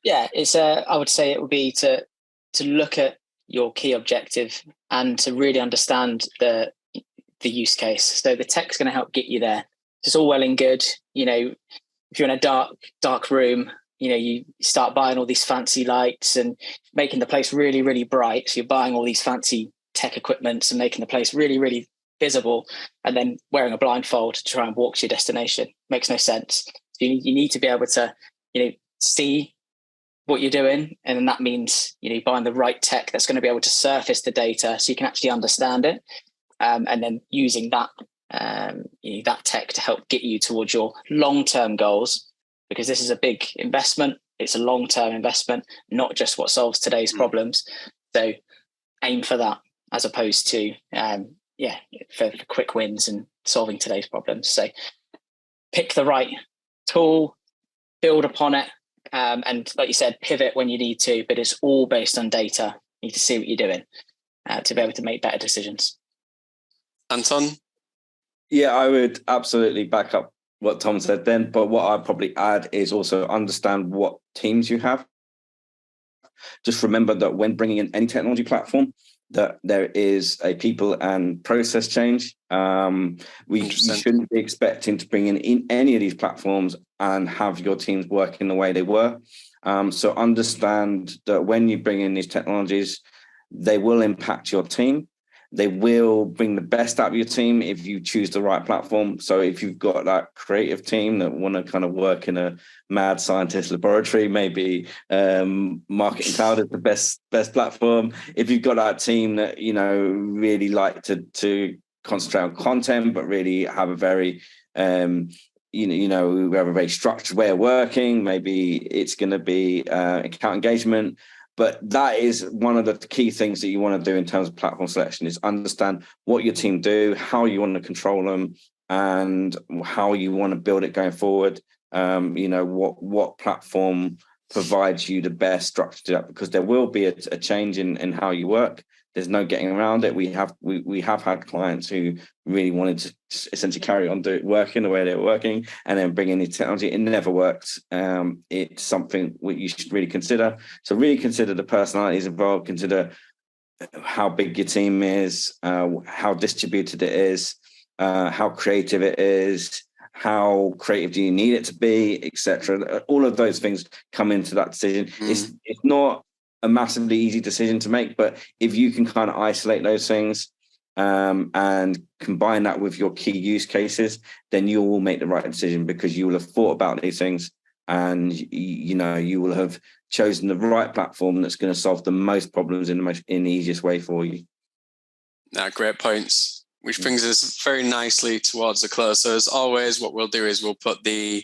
Yeah, I would say it would be to look at your key objective and to really understand the use case. So the tech's going to help get you there. It's all well and good. If you're in a dark room, you start buying all these fancy lights and making the place really, really bright. So you're buying all these fancy tech equipment and making the place really, really visible, and then wearing a blindfold to try and walk to your destination. Makes no sense. So you need to be able to, see what you're doing. And then that means, buying the right tech that's going to be able to surface the data so you can actually understand it. And then using that, that tech to help get you towards your long-term goals, because this is a big investment. It's a long-term investment, not just what solves today's problems. So aim for that as opposed to, for quick wins and solving today's problems. So pick the right tool, build upon it, and like you said, pivot when you need to, but it's all based on data. You need to see what you're doing to be able to make better decisions. Anton? Yeah, I would absolutely back up what Tom said then, but what I'd probably add is also understand what teams you have. Just remember that when bringing in any technology platform, that there is a people and process change. You shouldn't be expecting to bring in any of these platforms and have your teams working the way they were. So understand that when you bring in these technologies, they will impact your team. They will bring the best out of your team if you choose the right platform. So if you've got that creative team that want to kind of work in a mad scientist laboratory, maybe Marketing Cloud is the best platform. If you've got that team that, really like to concentrate on content, but really have a very, we have a very structured way of working, maybe it's going to be account engagement. But that is one of the key things that you want to do in terms of platform selection, is understand what your team do, how you want to control them, and how you want to build it going forward. What platform provides you the best structure to that, because there will be a change in how you work. There's no getting around it. We have had clients who really wanted to essentially carry on working the way they were working and then bring in the technology. It never worked. It's something you should really consider. So really consider the personalities involved, consider how big your team is, how distributed it is, how creative it is, how creative do you need it to be, etc. All of those things come into that decision. It's not a massively easy decision to make, but if you can kind of isolate those things and combine that with your key use cases, then you will make the right decision, because you will have thought about these things and you will have chosen the right platform that's going to solve the most problems in the easiest way for you. Great points. Which brings us very nicely towards the close. So as always, what we'll do is we'll put the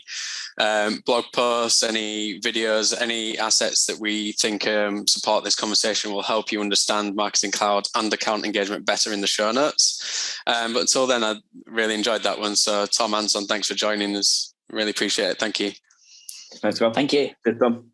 blog posts, any videos, any assets that we think support this conversation will help you understand Marketing Cloud and account engagement better in the show notes. But until then, I really enjoyed that one. So Tom, Anton, thanks for joining us. Really appreciate it. Thank you. Thanks, Carl. Thank you. Good, Tom.